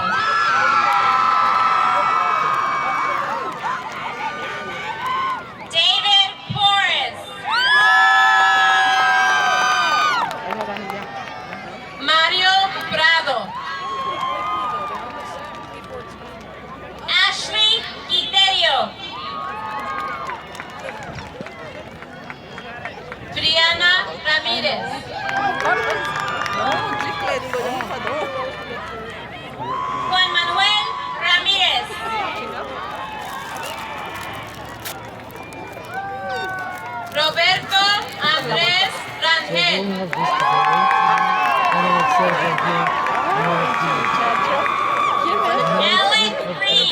David Porras. Ahí va Dani ya. Mario Prado. Ashley Quiterio. Brianna Ramírez. Juan Manuel Ramírez. Roberto Andrés Rangel. Only have this to go. I know it says right here. I know it's Alec Reed.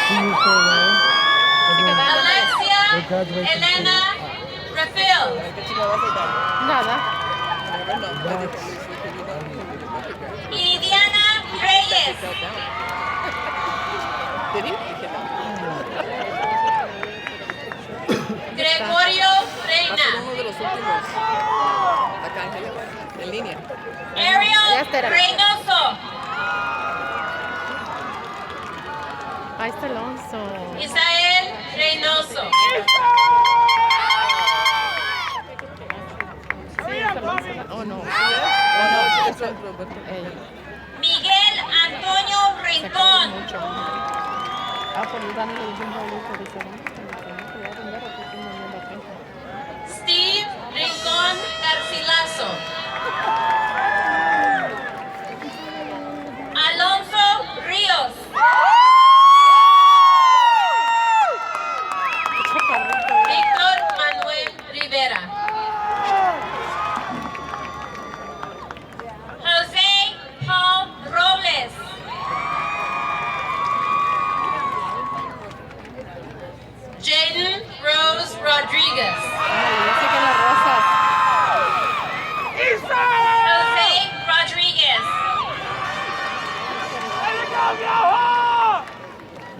see you for a while. Alexia They graduate from Elena Refil. Nada. That's Iridiana Reyes. Gregorio Reina. En línea. Ariel Ya está. Reynoso. Ahí está Alonso. Isael Reynoso. Sí, está Alonso. Oh, no. Miguel Antonio Rincón. Mucho. Ah, por el Dani le dice un bolito. Dice, bueno, que voy a vender o que estoy vendiendo a 30. Steve Rincón Garcilaso. Alonso Ríos. Víctor Manuel Rivera. José Paul Robles. Jaden Rose Rodriguez. Ay, ya sé que las rosas. José Rodríguez.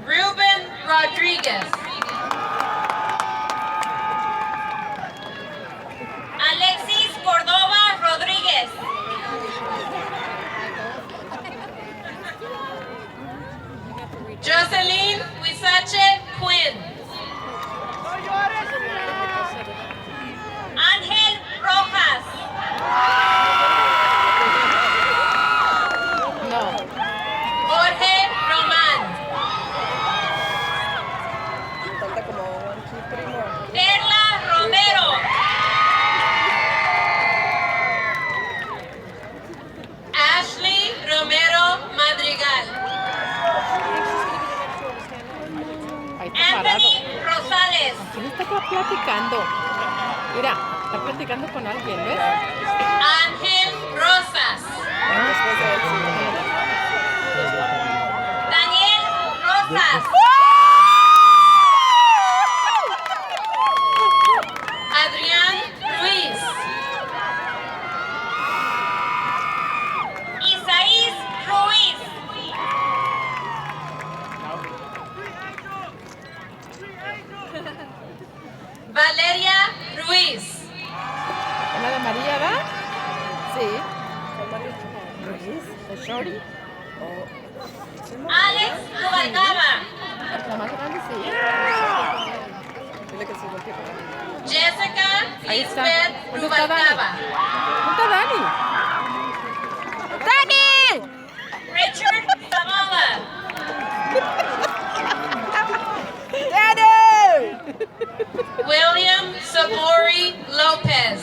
Ruben Rodriguez. Alexis Córdoba Rodríguez. Jocelyn Huizache Quinn. Ángel Rojas. No. Jorge Román. Mira, está platicando con alguien, ¿ves? Ángel Rosas. Daniel Rosas. Adrián Ruiz. Isaías Ruiz. Valeria Ruiz. ¿La de María, da? Sí. Ruiz, de Shorty. Alex Rubalcaba. La más grande, sí. Jessica Ahí está. Lisbeth ¿Dónde está Dani? Rubalcaba. ¿Dónde está Dani? ¡Dani! Richard Zavala. ¡Dani! William Sabori Lopez.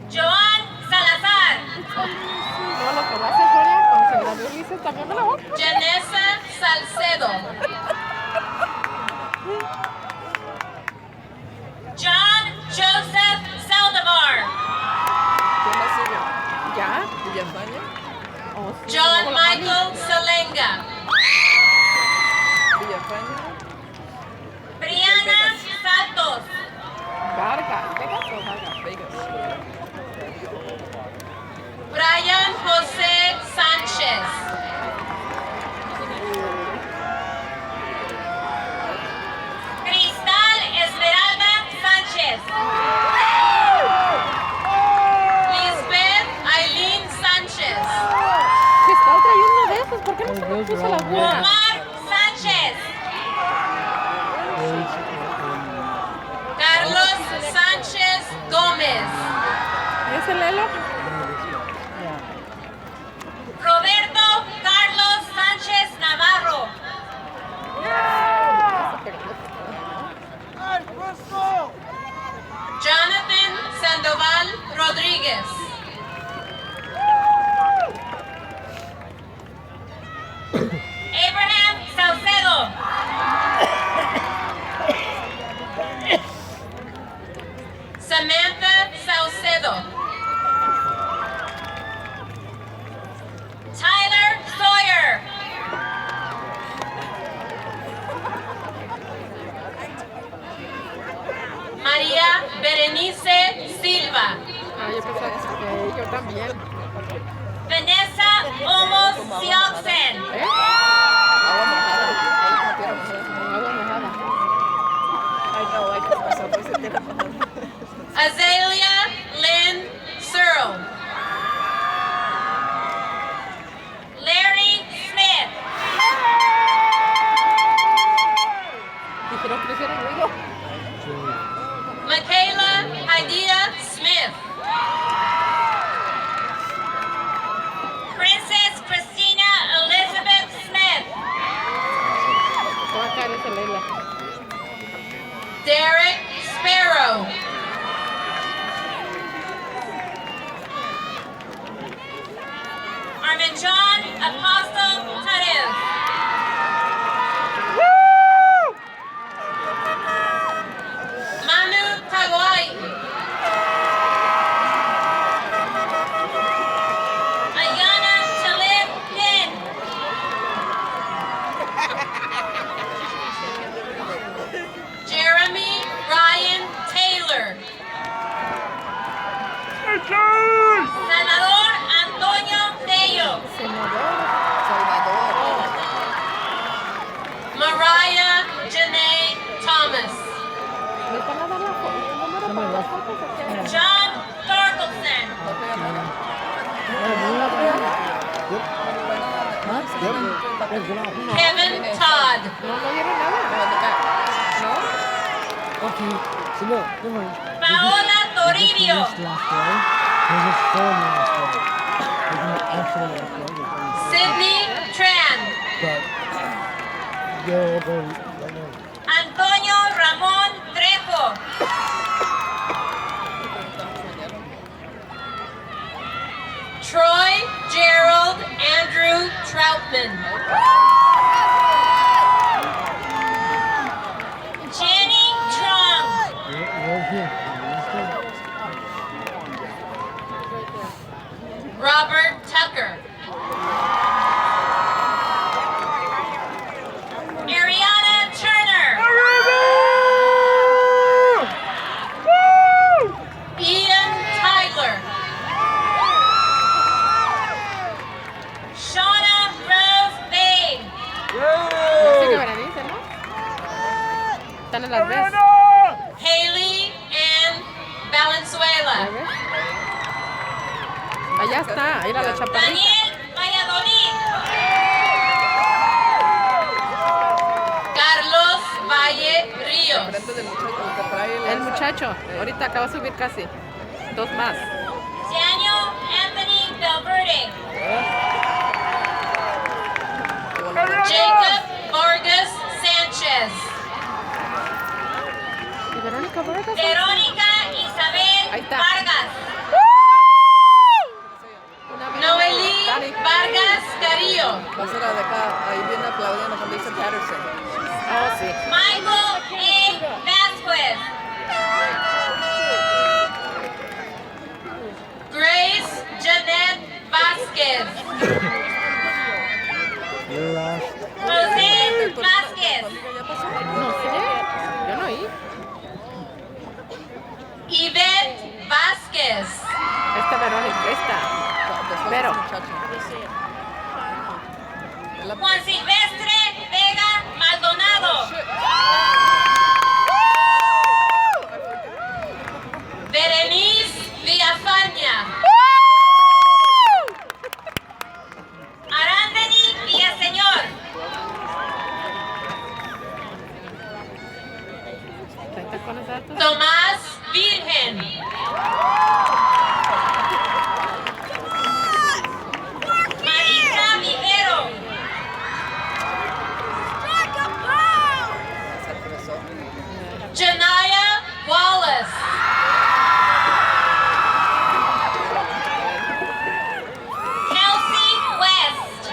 Joan Salazar. No, lo que va a hacer Gloria cuando se gradúe Ulises también me la voy a poner. Janessa Salcedo. John Joseph Saldivar. ¿Ya? Villafaña. Oh, sí. John Con la Michael Salenga. Villafaña. Brianna Santos. Vargas. ¿Vegas o Vargas? Vegas. Brian José Sánchez. Cristal Esmeralda Sánchez. Lisbeth Aileen Sánchez. Cristal trae uno de esos. ¿Por qué no se lo puso la buena? Omar Sánchez. Carlos Sánchez Gómez. ¿Es el Lelo? Roberto Carlos Sánchez Navarro. Jonathan Sandoval Rodríguez. Abraham Salcedo. Samantha Salcedo. Tyler Sawyer. María Berenice Silva. Ah, yo pensaba que yo también. Vanessa Olmos Sioxen. Agua mojada. Agua mojada. Ay, no, hay que pasar por ese tema. Azalea Lynn Searle. Larry Smith. Dijeron que hicieron ruido. Michaela Idea Smith. Princess Christina Elizabeth Smith. Se va a caer ese Leila. Derek Sparrow. Armin John Apostle Tarev. Manu Taguay. Ayana Talib Din. Jeremy Ryan Taylor. Senador Antonio Tello. Mariah Janae Thomas. John Thorkelson. Kevin Todd. Paola Toribio. Sydney Tran. Antonio Ramón Trejo. Troy Gerald Andrew Troutman. Están en las redes. Haley Ann Valenzuela. Allá está, ahí era la chaparrita. Daniel Valladolid. Carlos Valle Ríos. Frente del muchacho, el que trae El muchacho, ahorita acaba de subir casi. 2 más. Daniel Anthony Valverde. Jacob Vargas Sánchez. ¿Y Verónica Vargas? Verónica Isabel Ahí está. Vargas. Noelí Vargas Carillo. Va a ser la de acá, ahí viene aplaudiendo cuando dice Patterson. Oh, sí. Michael A. Vasquez. Grace Janet Vázquez. José Vázquez. No sé, yo no oí. Yvette Vázquez. Esta Verónica, esta. Pero. Juan Silvestre Vega Maldonado. Berenice Villafaña. Arandeni Villaseñor. Tomás Virgen. Marisa Vivero. Janaya Wallace. Kelsey West.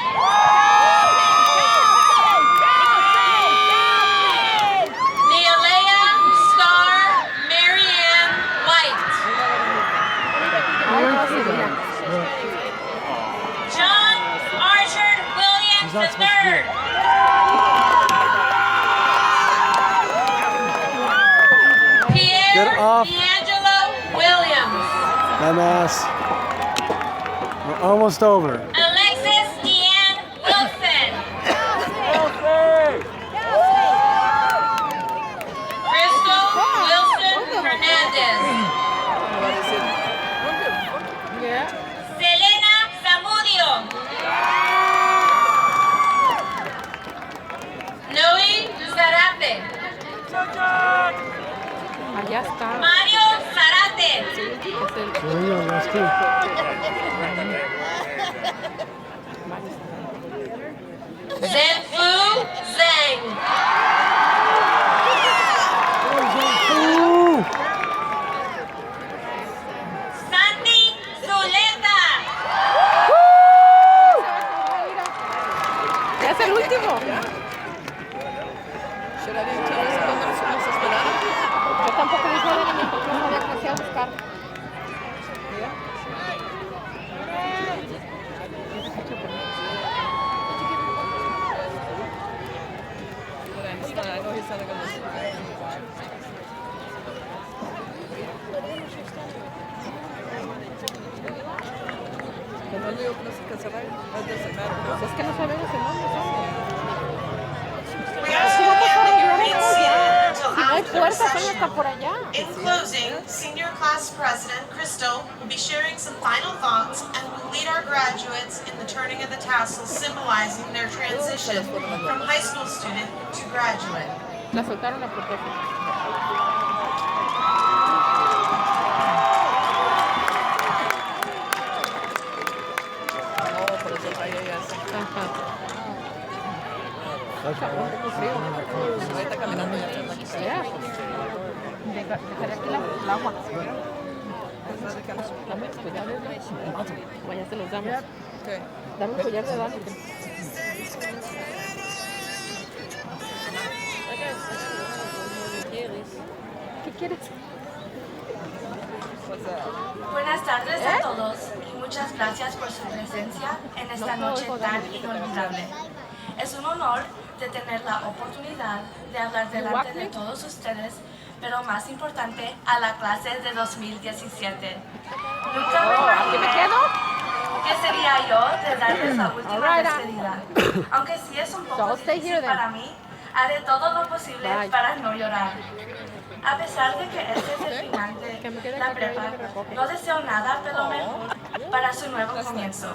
Nealea Star Marianne White. John Archer Williams III. Pierre Get off. D'Angelo Williams. Dumbass. We're almost over. Alexis Deanne Wilson. Crystal Wilson Hernandez. Selena Zamudio. Noe Zarate. Allá está. Mario Zarate. Zenfu Zhang. Sandy Zuleta. Ya es el último. Should I didn't tell us cuando nos esperaron? Yo tampoco dije nada ni porque no sabía que hacía buscar. I know he's sounding on this. Como él dijo que no se cansaba, it doesn't matter. Pues es que no sabemos el nombre, We ask you again to remain seated until Si no hay after the puertas, son session. hasta por allá. In closing, Senior Class President Crystal will be sharing some final thoughts and will lead our graduates in the turning of the tassels, symbolizing their transition from high school student to graduate. La soltaron a propósito. Oh, por eso ahí ella es. Ajá. Ahí está caminando ya. Ya. Dejaré aquí el agua. Dame el collar de Dan. Vaya, se los damos. ¿Qué? Dame el collar de Dan. ¿Qué quieres? Buenas tardes a todos y muchas gracias por su presencia en esta noche tan inolvidable. Es un honor de tener la oportunidad de hablar delante de todos ustedes, pero más importante, a la clase de 2017. Nunca me imaginé que sería yo de darles la última despedida. Aunque sí es un poco difícil para mí, Haré todo lo posible para no llorar. A pesar de que este es el final de la prepa, no deseo nada pero mejor para su nuevo comienzo.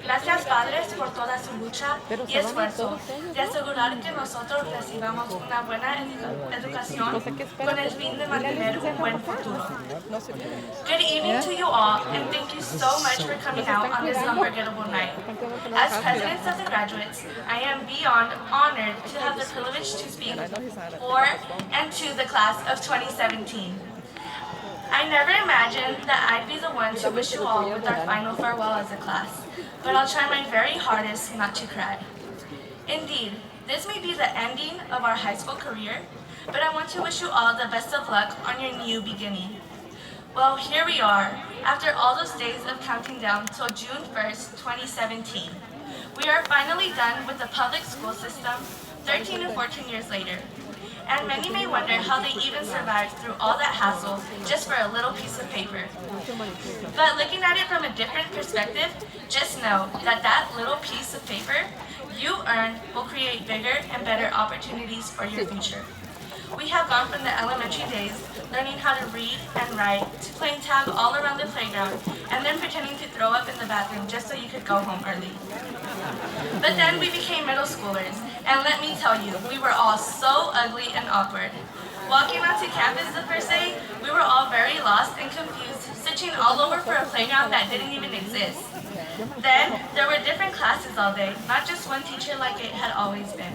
Gracias padres por toda su lucha y esfuerzo de asegurar que nosotros recibamos una buena educación con el fin de mantener un buen futuro. Good evening to you all, and thank you so much for coming out on this unforgettable night. As presidents of the graduates, I am beyond honored to have the privilege to speak for and to the class of 2017. I never imagined that I'd be the one to wish you all with our final farewell as a class, but I'll try my very hardest not to cry. Indeed, this may be the ending of our high school career, but I want to wish you all the best of luck on your new beginning. Well, here we are, after all those days of counting down till June 1st, 2017. We are finally done with the public school system, 13 and 14 years later. And many may wonder how they even survived through all that hassle just for a little piece of paper. But looking at it from a different perspective, just know that that little piece of paper you earned will create bigger and better opportunities for your future. We have gone from the elementary days, learning how to read and write, to playing tag all around the playground, and then pretending to throw up in the bathroom just so you could go home early. But then we became middle schoolers, and let me tell you, we were all so ugly and awkward. Walking onto campus the first day, we were all very lost and confused, searching all over for a playground that didn't even exist. Then, there were different classes all day, not just one teacher like it had always been.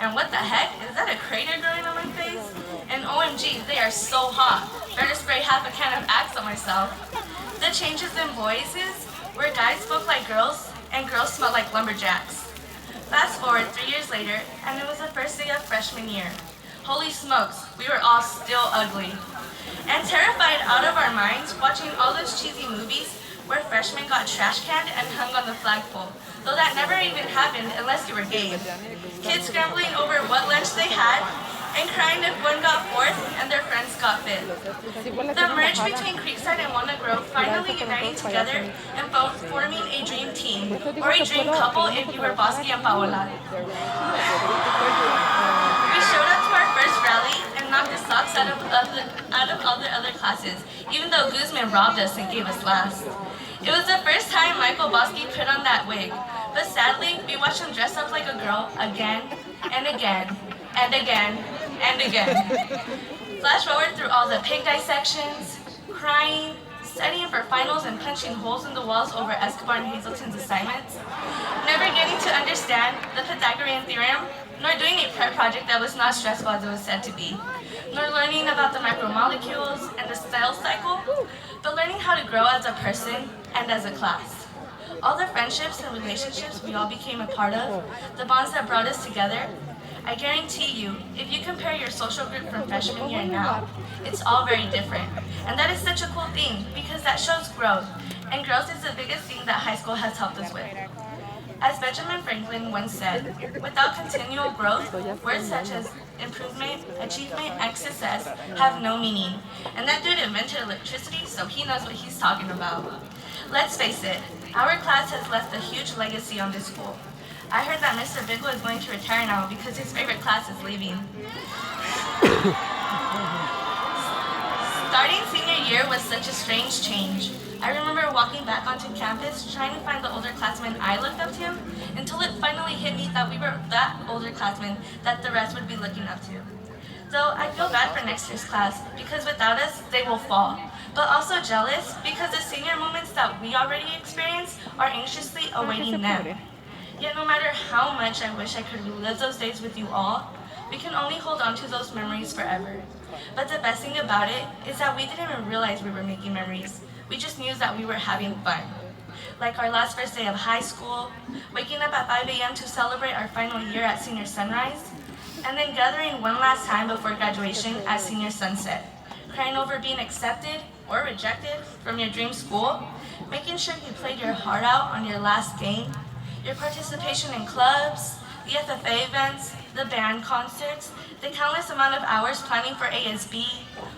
And what the heck? Is that a crater growing on my face? And OMG, they are so hot. Better spray half a can of Axe on myself. The changes in voices, where guys spoke like girls, and girls smelled like lumberjacks. Fast forward 3 years later, and it was the first day of freshman year. Holy smokes, we were all still ugly. And terrified out of our minds, watching all those cheesy movies where freshmen got trash canned and hung on the flagpole, though that never even happened unless you were gay. Kids scrambling over what lunch they had, and crying if one got fourth and their friends got fifth. The merge between Creekside and Wanna Grove finally uniting together and both forming a dream team, or a dream couple if you were Bosky and Paola. We showed up to our first rally and knocked the socks out of all the other classes, even though Guzman robbed us and gave us last. It was the first time Michael Bosky put on that wig, but sadly, we watched him dress up like a girl again and again and again and again. Flash forward through all the pig dissections, crying, studying for finals and punching holes in the walls over Escobar and Hazelton's assignments, never getting to understand the Pythagorean theorem, nor doing a prep project that was not stressful as it was said to be, nor learning about the macromolecules and the cell cycle, but learning how to grow as a person and as a class. All the friendships and relationships we all became a part of, the bonds that brought us together, I guarantee you, if you compare your social group from freshman year now, it's all very different. And that is such a cool thing, because that shows growth, and growth is the biggest thing that high school has helped us with. As Benjamin Franklin once said, without continual growth, words such as improvement, achievement, and success have no meaning. And that dude invented electricity, so he knows what he's talking about. Let's face it, our class has left a huge legacy on this school. I heard that Mr. Bigwell is going to retire now because his favorite class is leaving. Starting senior year was such a strange change. I remember walking back onto campus trying to find the older classmen I looked up to, until it finally hit me that we were that older classmen that the rest would be looking up to. Though I feel bad for next year's class, because without us, they will fall. But also jealous, because the senior moments that we already experienced are anxiously awaiting them. Yet no matter how much I wish I could relive those days with you all, we can only hold on to those memories forever. But the best thing about it is that we didn't even realize we were making memories. We just knew that we were having fun. Like our last first day of high school, waking up at 5 a.m. to celebrate our final year at senior sunrise, and then gathering one last time before graduation at senior sunset, crying over being accepted or rejected from your dream school, making sure you played your heart out on your last game, your participation in clubs, the FFA events, the band concerts, the countless amount of hours planning for ASB,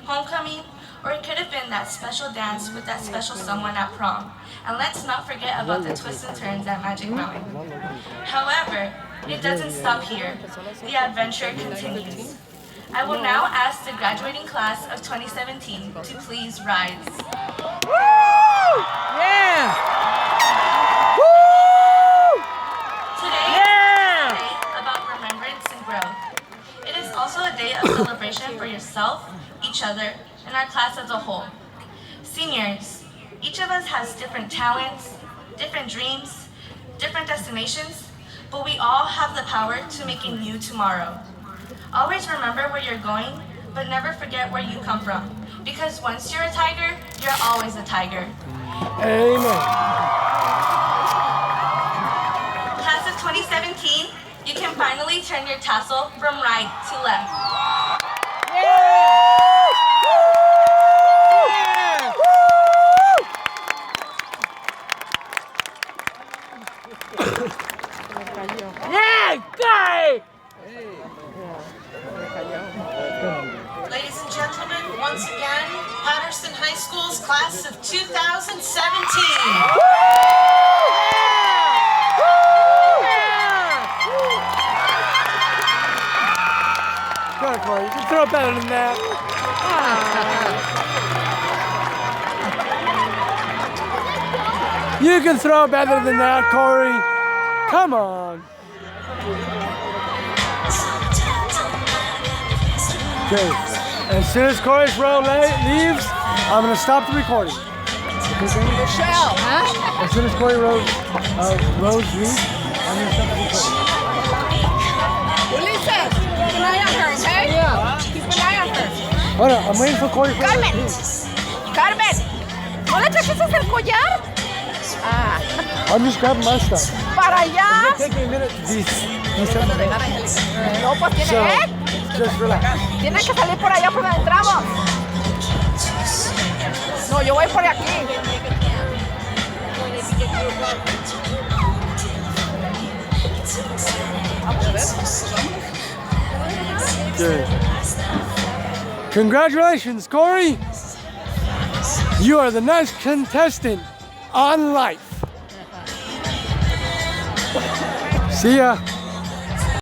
homecoming, or it could have been that special dance with that special someone at prom. And let's not forget about the twists and turns at Magic Mountain. However, It doesn't stop here. The adventure continues. I will now ask the graduating class of 2017 to please rise. Yeah! Today is a day about remembrance and growth. It is also a day of celebration for yourself, each other, and our class as a whole. Seniors, each of us has different talents, different dreams, different destinations, but we all have the power to make a new tomorrow. Always remember where you're going, but never forget where you come from. Because once you're a tiger, you're always a tiger. Amen. Class of 2017, you can finally turn your tassel from right to left. Yeah, guy! Ladies and gentlemen, once again, Patterson High School's class of 2017. Come on, Corey, you can throw it better than that. You can throw better than that, Corey. Come on. Okay, as soon as Corey's row leaves, I'm going to stop the recording. Michelle, huh? As soon as Corey rows leaves, I'm going to stop the recording. Ulises, keep an eye on her, okay? Yeah. Keep an eye on her. Hold on, I'm waiting for Corey. Carmen, Carmen, ¿no le trajiste el collar? Ah, I'm just grabbing my stuff. para allá. Take me a minute to deset the room. No, pues tiene, So, just relax. tiene que salir por allá por donde entramos. No, yo voy por aquí. Good. Congratulations, Corey. You are the next contestant on Life. See ya.